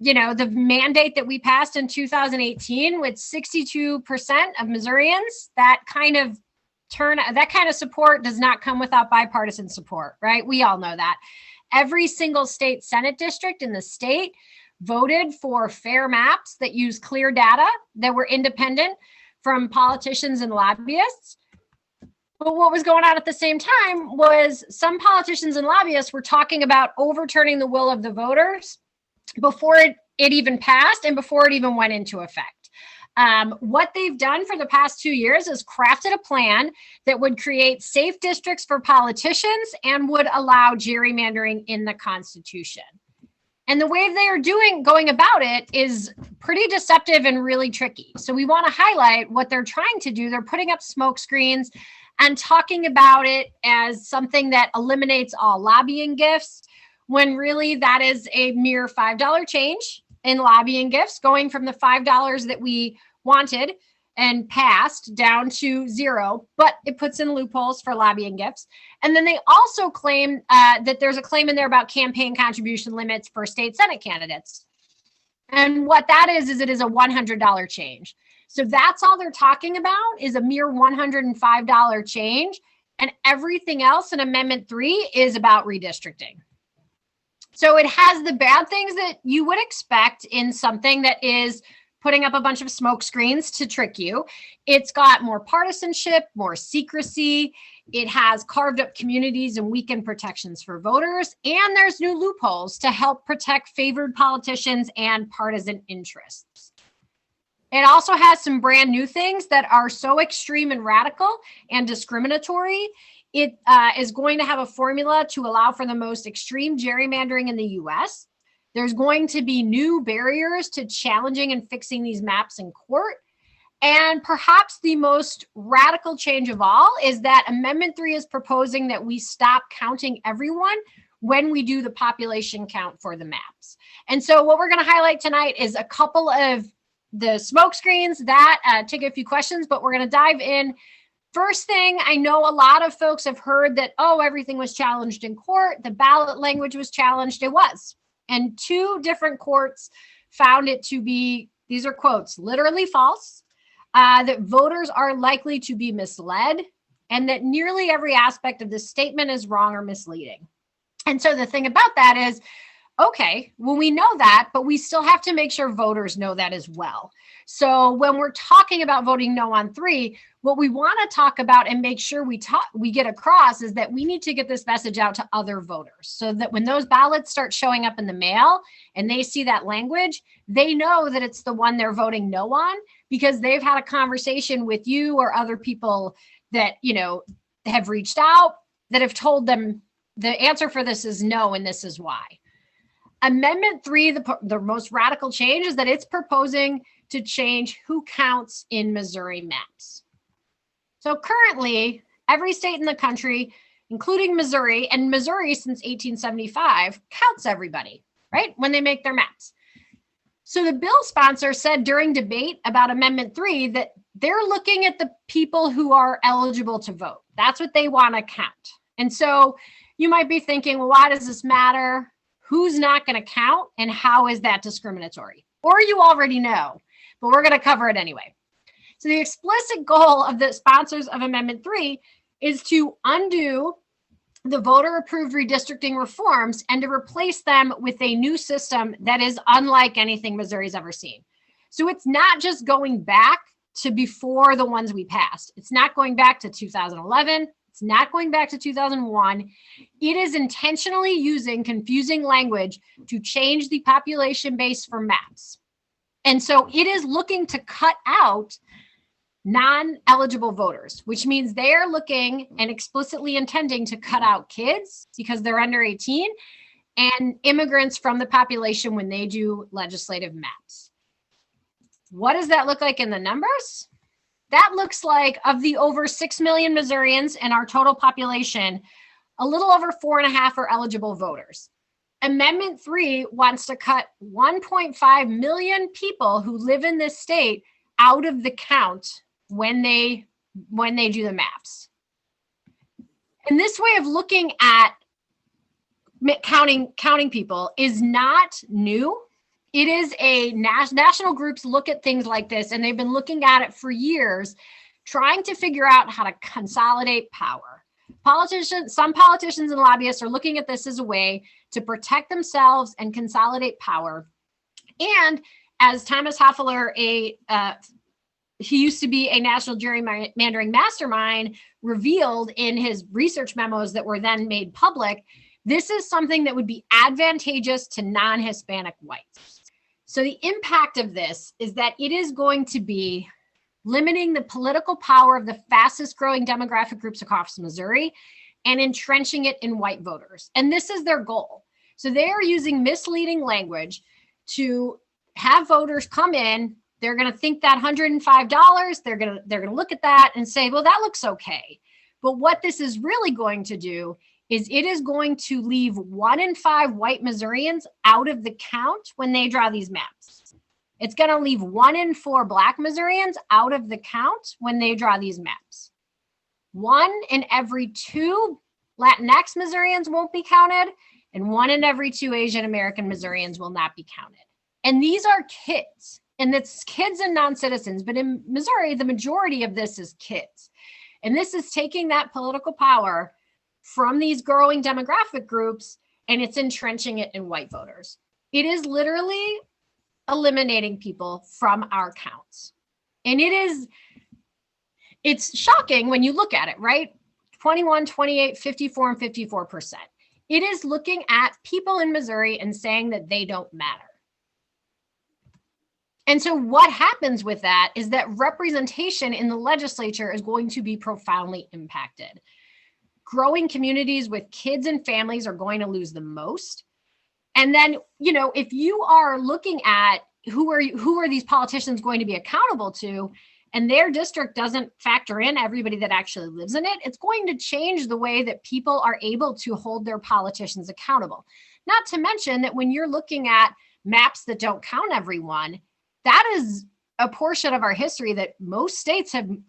mandate that we passed in 2018 with 62% of Missourians. That kind of support does not come without bipartisan support, right? We all know that. Every single state Senate district in the state voted for fair maps that use clear data that were independent from politicians and lobbyists. But what was going on at the same time was some politicians and lobbyists were talking about overturning the will of the voters before it even passed and before it even went into effect. What they've done for the past 2 years is crafted a plan that would create safe districts for politicians and would allow gerrymandering in the Constitution. And the way they are going about it is pretty deceptive and really tricky. So we want to highlight what they're trying to do. They're putting up smoke screens and talking about it as something that eliminates all lobbying gifts, when really that is a mere $5 change in lobbying gifts, going from the $5 that we wanted and passed down to 0, but it puts in loopholes for lobbying gifts. And then they also claim that there's a claim in there about campaign contribution limits for state Senate candidates. And what that is it is a $100 change. So that's all they're talking about is a mere $105 change. And everything else in Amendment 3 is about redistricting. So it has the bad things that you would expect in something that is putting up a bunch of smoke screens to trick you. It's got more partisanship, more secrecy. It has carved up communities and weakened protections for voters. And there's new loopholes to help protect favored politicians and partisan interests. It also has some brand new things that are so extreme and radical and discriminatory. It is going to have a formula to allow for the most extreme gerrymandering in the US. There's going to be new barriers to challenging and fixing these maps in court. And perhaps the most radical change of all is that Amendment 3 is proposing that we stop counting everyone when we do the population count for the maps. And so what we're going to highlight tonight is a couple of the smoke screens that take a few questions, but we're going to dive in. First thing, I know a lot of folks have heard that, oh, everything was challenged in court. The ballot language was challenged. It was. And 2 different courts found it to be, these are quotes, literally false, that voters are likely to be misled, and that nearly every aspect of this statement is wrong or misleading. And so the thing about that is, okay, well, we know that, but we still have to make sure voters know that as well. So when we're talking about voting no on 3, what we want to talk about and make sure we get across is that we need to get this message out to other voters so that when those ballots start showing up in the mail and they see that language, they know that it's the one they're voting no on because they've had a conversation with you or other people that, you know, have reached out that have told them the answer for this is no and this is why. Amendment 3, the most radical change is that it's proposing to change who counts in Missouri maps. So currently, every state in the country, including Missouri, and Missouri since 1875, counts everybody, right, when they make their maps. So the bill sponsor said during debate about Amendment 3 that they're looking at the people who are eligible to vote. That's what they want to count. And so you might be thinking, well, why does this matter? Who's not going to count and how is that discriminatory? Or you already know, but we're going to cover it anyway. So the explicit goal of the sponsors of Amendment 3 is to undo the voter-approved redistricting reforms and to replace them with a new system that is unlike anything Missouri's ever seen. So it's not just going back to before the ones we passed. It's not going back to 2011. It's not going back to 2001. It is intentionally using confusing language to change the population base for maps. And so it is looking to cut out non-eligible voters, which means they're looking and explicitly intending to cut out kids because they're under 18 and immigrants from the population when they do legislative maps. What does that look like in the numbers? That looks like of the over 6 million Missourians in our total population, a little over 4.5 are eligible voters. Amendment 3 wants to cut 1.5 million people who live in this state out of the count when they do the maps. And this way of looking at counting people is not new. It is a national groups look at things like this, and they've been looking at it for years, trying to figure out how to consolidate power. Some politicians and lobbyists are looking at this as a way to protect themselves and consolidate power. And as Thomas Hofeller, he used to be a national gerrymandering mastermind, revealed in his research memos that were then made public, this is something that would be advantageous to non-Hispanic whites. So the impact of this is that it is going to be limiting the political power of the fastest growing demographic groups across Missouri and entrenching it in white voters. And this is their goal. So they are using misleading language to have voters come in. They're going to think that $105, they're going to look at that and say, well, that looks okay. But what this is really going to do is it is going to leave 1 in 5 white Missourians out of the count when they draw these maps. It's going to leave 1 in 4 Black Missourians out of the count when they draw these maps. 1 in every 2 Latinx Missourians won't be counted, and 1 in every 2 Asian American Missourians will not be counted. And these are kids, and it's kids and non-citizens, but in Missouri, the majority of this is kids. And this is taking that political power from these growing demographic groups and it's entrenching it in white voters. It is literally eliminating people from our counts. And it's shocking when you look at it, right? 21, 28, 54, and 54%. It is looking at people in Missouri and saying that they don't matter. And so what happens with that is that representation in the legislature is going to be profoundly impacted. Growing communities with kids and families are going to lose the most. And then, if you are looking at who are these politicians going to be accountable to, and their district doesn't factor in everybody that actually lives in it, it's going to change the way that people are able to hold their politicians accountable. Not to mention that when you're looking at maps that don't count everyone, that is a portion of our history that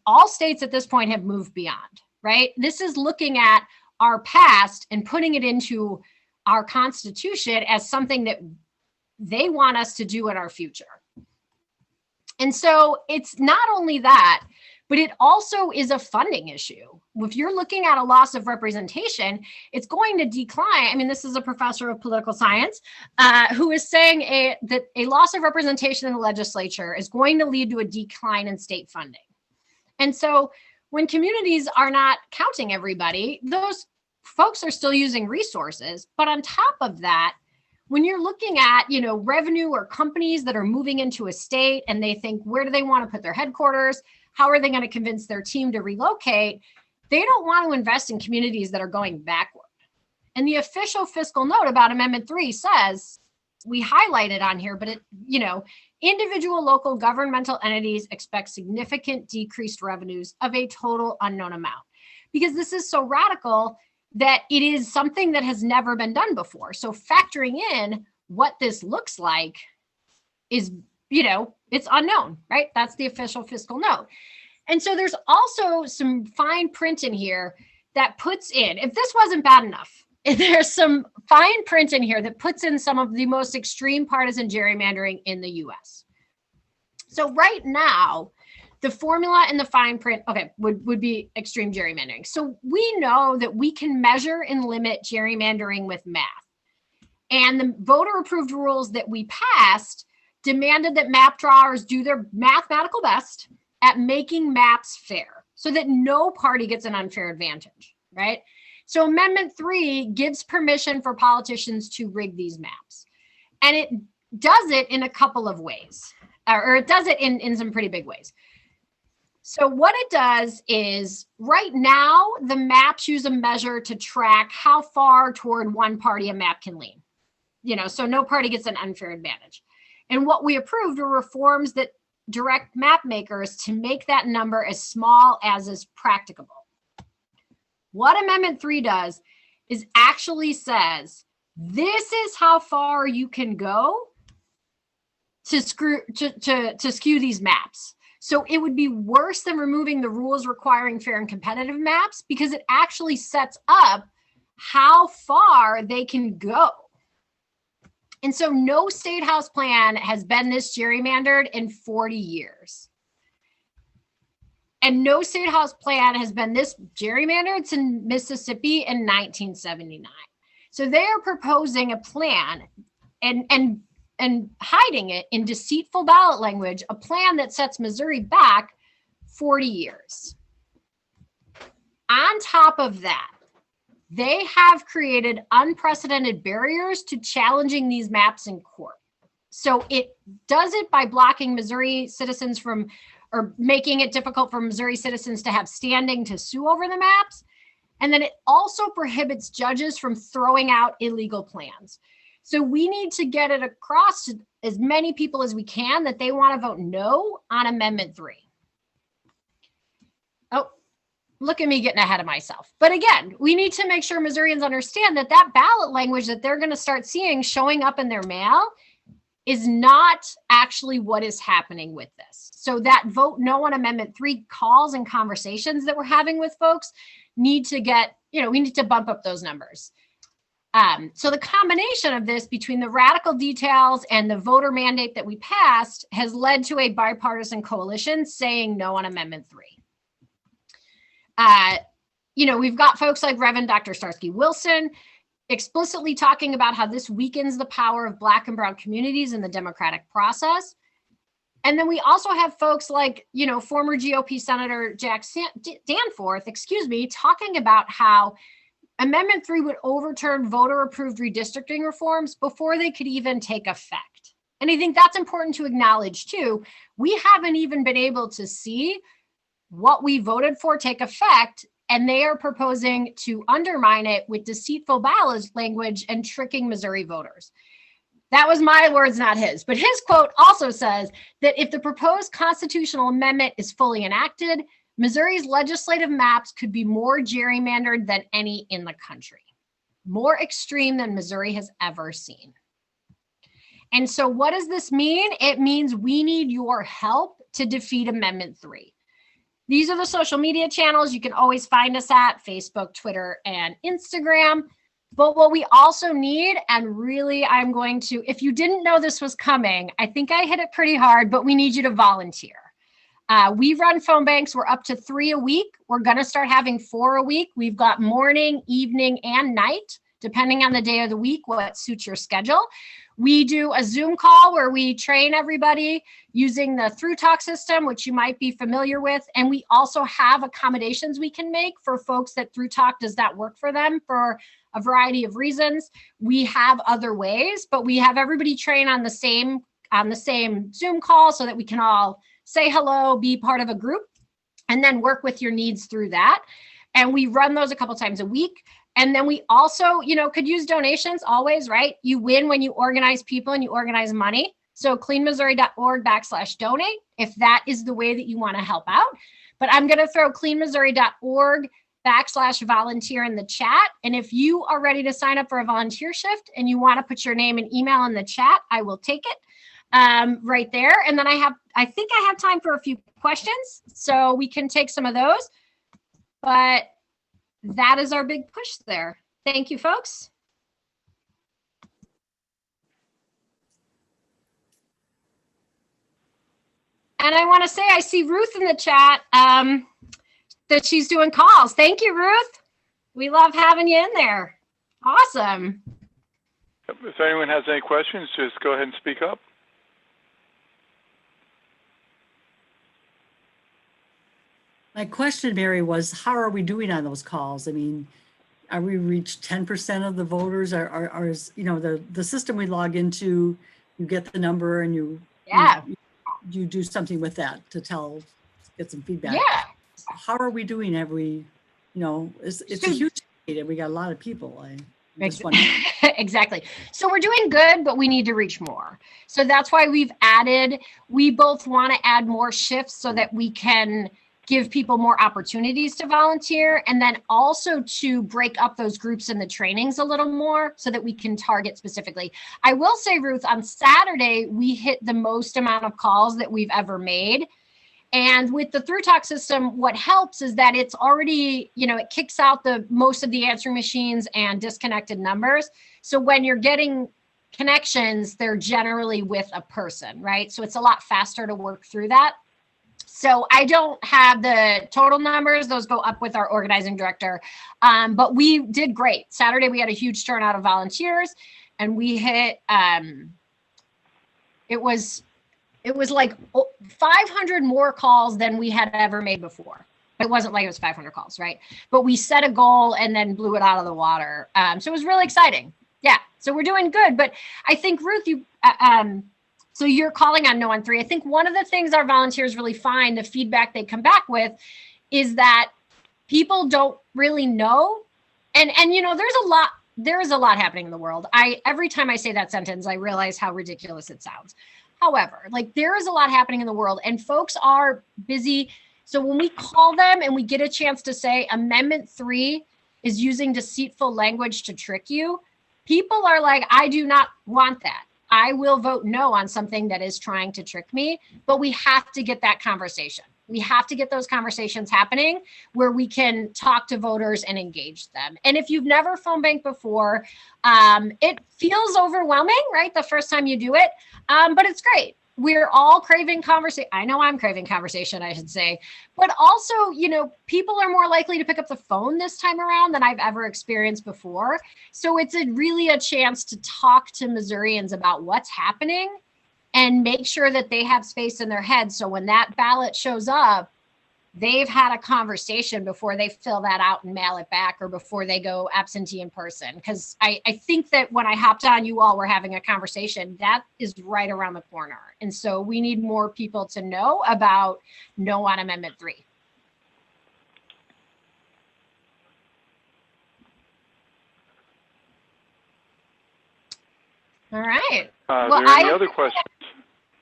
all states at this point have moved beyond, right? This is looking at our past and putting it into our Constitution as something that they want us to do in our future. And so it's not only that, but it also is a funding issue. If you're looking at a loss of representation, it's going to decline. I mean, this is a professor of political science who is saying that a loss of representation in the legislature is going to lead to a decline in state funding. And so when communities are not counting everybody, those folks are still using resources. But on top of that, when you're looking at, revenue or companies that are moving into a state and they think, where do they want to put their headquarters? How are they going to convince their team to relocate? They don't want to invest in communities that are going backward. And the official fiscal note about Amendment 3 says, we highlight it on here, but individual local governmental entities expect significant decreased revenues of a total unknown amount. Because this is so radical that it is something that has never been done before. So factoring in what this looks like is, it's unknown, right? That's the official fiscal note. And so there's also some fine print in here that puts in, if this wasn't bad enough, there's some fine print in here that puts in some of the most extreme partisan gerrymandering in the US. So right now, the formula in the fine print, would be extreme gerrymandering. So we know that we can measure and limit gerrymandering with math. And the voter-approved rules that we passed demanded that map drawers do their mathematical best at making maps fair so that no party gets an unfair advantage, right? So Amendment 3 gives permission for politicians to rig these maps. And it does it in a couple of ways, or it does it in some pretty big ways. So what it does is right now, the maps use a measure to track how far toward one party a map can lean, so no party gets an unfair advantage. And what we approved were reforms that direct map makers to make that number as small as is practicable. What Amendment 3 does is actually says, this is how far you can go to skew these maps. So it would be worse than removing the rules requiring fair and competitive maps because it actually sets up how far they can go. And so no state house plan has been this gerrymandered in 40 years. And no state house plan has been this gerrymandered since Mississippi in 1979. So they are proposing a plan and hiding it in deceitful ballot language, a plan that sets Missouri back 40 years. On top of that, they have created unprecedented barriers to challenging these maps in court. So it does it by blocking Missouri citizens from, or making it difficult for Missouri citizens to have standing to sue over the maps. And then it also prohibits judges from throwing out illegal plans. So we need to get it across to as many people as we can that they want to vote no on Amendment 3. Oh, look at me getting ahead of myself. But again, we need to make sure Missourians understand that that ballot language that they're going to start seeing showing up in their mail is not actually what is happening with this. So that vote no on Amendment 3 calls and conversations that we're having with folks need to get, we need to bump up those numbers. So the combination of this between the radical details and the voter mandate that we passed has led to a bipartisan coalition saying no on Amendment 3. We've got folks like Reverend Dr. Starsky Wilson explicitly talking about how this weakens the power of Black and brown communities in the democratic process. And then we also have folks like, former GOP Senator Jack Danforth, talking about how Amendment 3 would overturn voter-approved redistricting reforms before they could even take effect. And I think that's important to acknowledge too. We haven't even been able to see what we voted for take effect, and they are proposing to undermine it with deceitful ballot language and tricking Missouri voters. That was my words, not his. But his quote also says that if the proposed constitutional amendment is fully enacted, Missouri's legislative maps could be more gerrymandered than any in the country, more extreme than Missouri has ever seen. And so what does this mean? It means we need your help to defeat Amendment 3. These are the social media channels you can always find us at: Facebook, Twitter, and Instagram. But what we also need, and really I'm going to, if you didn't know this was coming, I think I hit it pretty hard, but we need you to volunteer. We run phone banks. We're up to 3 a week. We're going to start having 4 a week. We've got morning, evening, and night, depending on the day of the week, what suits your schedule. We do a Zoom call where we train everybody using the ThruTalk system, which you might be familiar with. And we also have accommodations we can make for folks that ThruTalk does not work for them for a variety of reasons. We have other ways, but we have everybody train on the same Zoom call so that we can all say hello, be part of a group, and then work with your needs through that. And we run those a couple times a week. And then we also, could use donations always, right? You win when you organize people and you organize money. So cleanmissouri.org/donate, if that is the way that you want to help out. But I'm going to throw cleanmissouri.org/volunteer in the chat. And if you are ready to sign up for a volunteer shift and you want to put your name and email in the chat, I will take it right there. And then I think I have time for a few questions, so we can take some of those. But that is our big push there. Thank you, folks. And I want to say I see Ruth in the chat that she's doing calls. Thank you, Ruth. We love having you in there. Awesome. If anyone has any questions, just go ahead and speak up. My question, Mary, was how are we doing on those calls? I mean, are we reached 10% of the voters? The system we log into, you get the number and you do something with that to get some feedback. Yeah. How are we doing? Have we, it's a huge state and we got a lot of people. Exactly. So we're doing good, but we need to reach more. So that's why we both want to add more shifts so that we can give people more opportunities to volunteer, and then also to break up those groups in the trainings a little more so that we can target specifically. I will say, Ruth, on Saturday, we hit the most amount of calls that we've ever made. And with the ThruTalk system, what helps is that it's already, it kicks out most of the answering machines and disconnected numbers. So when you're getting connections, they're generally with a person, right? So it's a lot faster to work through that. So I don't have the total numbers. Those go up with our organizing director. But we did great. Saturday, we had a huge turnout of volunteers, and we hit, it was like 500 more calls than we had ever made before. It wasn't like it was 500 calls, right? But we set a goal and then blew it out of the water. So it was really exciting. Yeah, so we're doing good. But I think, Ruth, so you're calling on No on 3. I think one of the things our volunteers really find, the feedback they come back with, is that people don't really know. And there is a lot happening in the world. Every time I say that sentence, I realize how ridiculous it sounds. However, there is a lot happening in the world and folks are busy. So when we call them and we get a chance to say Amendment 3 is using deceitful language to trick you, people are like, I do not want that. I will vote no on something that is trying to trick me, but we have to get that conversation. We have to get those conversations happening where we can talk to voters and engage them. And if you've never phone banked before, it feels overwhelming, right? The first time you do it, but it's great. we're all craving conversation. I know I'm craving conversation, I should say, but also, you know, people are more likely to pick up the phone this time around than I've ever experienced before. So it's really a chance to talk to Missourians about what's happening and make sure that they have space in their head. So when that ballot shows up, they've had a conversation before they fill that out and mail it back, or before they go absentee in person. Because I think that when I hopped on, you all were having a conversation that is right around the corner. And so we need more people to know about no on Amendment 3. All right. Are there any other questions?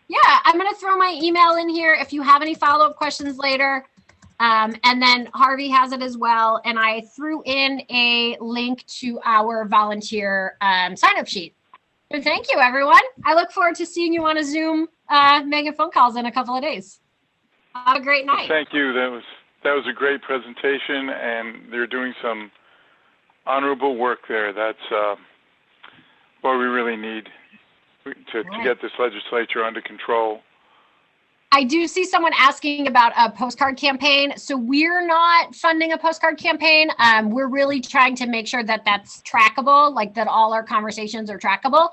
Yeah, I'm going to throw my email in here if you have any follow-up questions later. And then Harvey has it as well. And I threw in a link to our volunteer sign-up sheet. And thank you, everyone. I look forward to seeing you on a Zoom making phone calls in a couple of days. Have a great night. Thank you. That was a great presentation, and they're doing some honorable work there. That's what we really need to get this legislature under control. I do see someone asking about a postcard campaign. So we're not funding a postcard campaign. We're really trying to make sure that that's trackable, like that all our conversations are trackable.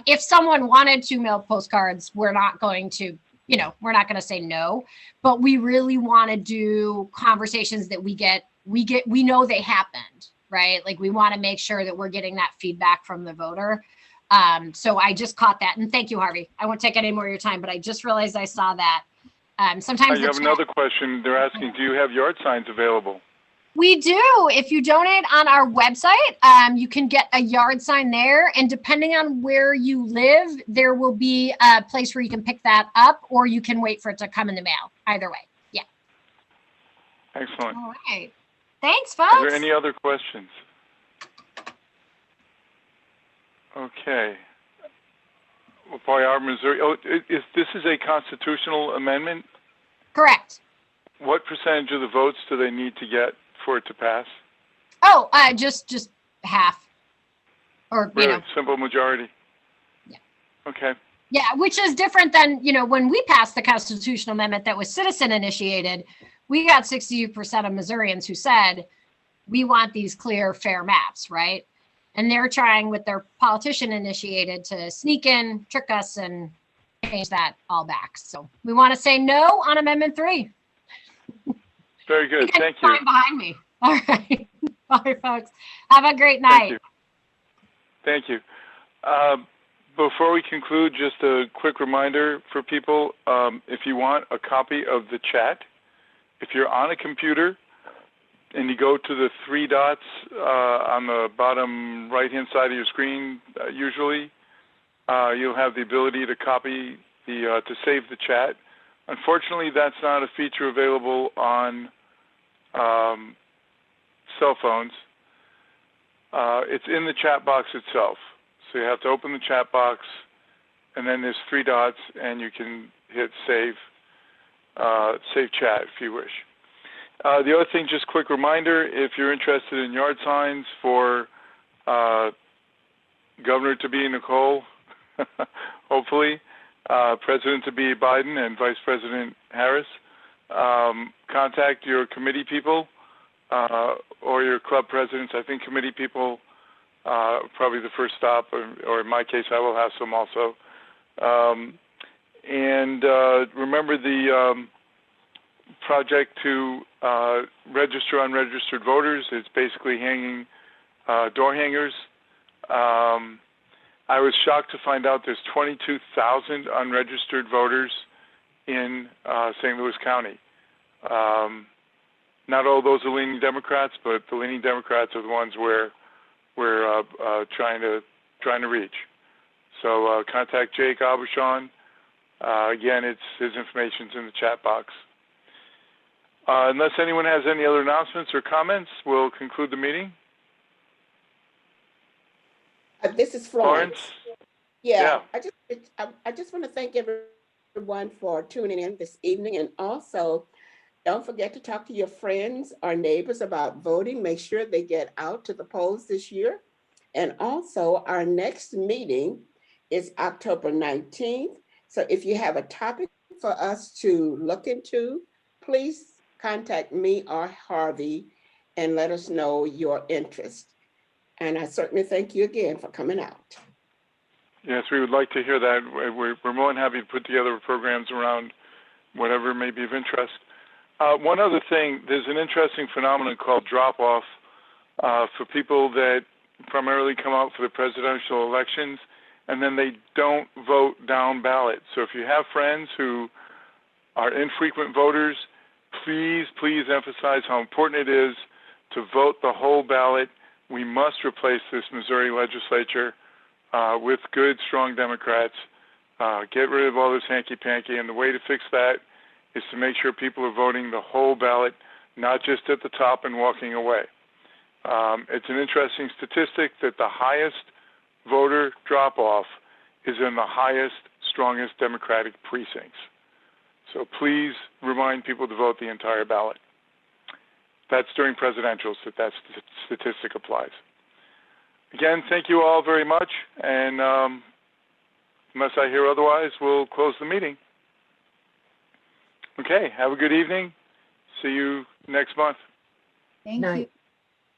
If someone wanted to mail postcards, we're not going to, you know, we're not going to say no, but we really want to do conversations that we know they happened, right? Like we want to make sure that we're getting that feedback from the voter. So I just caught that, and thank you, Harvey. I won't take any more of your time, but I just realized I saw that. Sometimes you have another question. They're asking, do you have yard signs available? We do. If you donate on our website, you can get a yard sign there, and depending on where you live, there will be a place where you can pick that up, or you can wait for it to come in the mail. Either way, yeah. Excellent. All right. Thanks, folks. Are there any other questions? Okay. Well, Payar, Missouri. Oh, this is a constitutional amendment? Correct. What percentage of the votes do they need to get for it to pass? Oh, just half, or Really? you know, Simple majority? Yeah. Okay. Yeah, which is different than, you know, when we passed the constitutional amendment that was citizen initiated, we got 60% of Missourians who said, we want these clear, fair maps, right? And they're trying with their politician initiated to sneak in, trick us, and change that all back. So we want to say no on Amendment 3. Very good. You Thank you. sign behind me. All right. Bye, folks. Have a great night. Thank you. Before we conclude, just a quick reminder for people, if you want a copy of the chat, if you're on a computer and you go to the three dots on the bottom right-hand side of your screen, usually, you'll have the ability to copy to save the chat. Unfortunately, that's not a feature available on cell phones. It's in the chat box itself. So you have to open the chat box, and then there's three dots, and you can hit save chat if you wish. The other thing, just quick reminder, if you're interested in yard signs for Governor to be Nicole, hopefully, President to be Biden, and Vice President Harris, contact your committee people or your club presidents. I think committee people probably the first stop, or in my case, I will have some also. And remember the project to register unregistered voters. It's basically hanging door hangers. I was shocked to find out there's 22,000 unregistered voters in St. Louis County. Not all those are leaning Democrats, but the leaning Democrats are the ones where we're trying to reach. So contact Jake Aubuchon. Again, his information's in the chat box. Unless anyone has any other announcements or comments, we'll conclude the meeting. This is Florence. Yeah. I just want to thank everyone for tuning in this evening, and also don't forget to talk to your friends or neighbors about voting. Make sure they get out to the polls this year. And also, our next meeting is October 19th, So if you have a topic for us to look into, please contact me or Harvey and let us know your interest. And I certainly thank you again for coming out. Yes, we would like to hear that. We're more than happy to put together programs around whatever may be of interest. One other thing, there's an interesting phenomenon called drop-off for people that primarily come out for the presidential elections, and then they don't vote down ballot. So if you have friends who are infrequent voters, please emphasize how important it is to vote the whole ballot. We must replace this Missouri legislature with good, strong Democrats. Get rid of all this hanky-panky, and the way to fix that is to make sure people are voting the whole ballot, not just at the top and walking away. It's an interesting statistic that the highest voter drop-off is in the highest, strongest Democratic precincts. So please remind people to vote the entire ballot. That's during presidentials that statistic applies. Again, thank you all very much, and unless I hear otherwise, we'll close the meeting. Okay, have a good evening. See you next month. Thank you.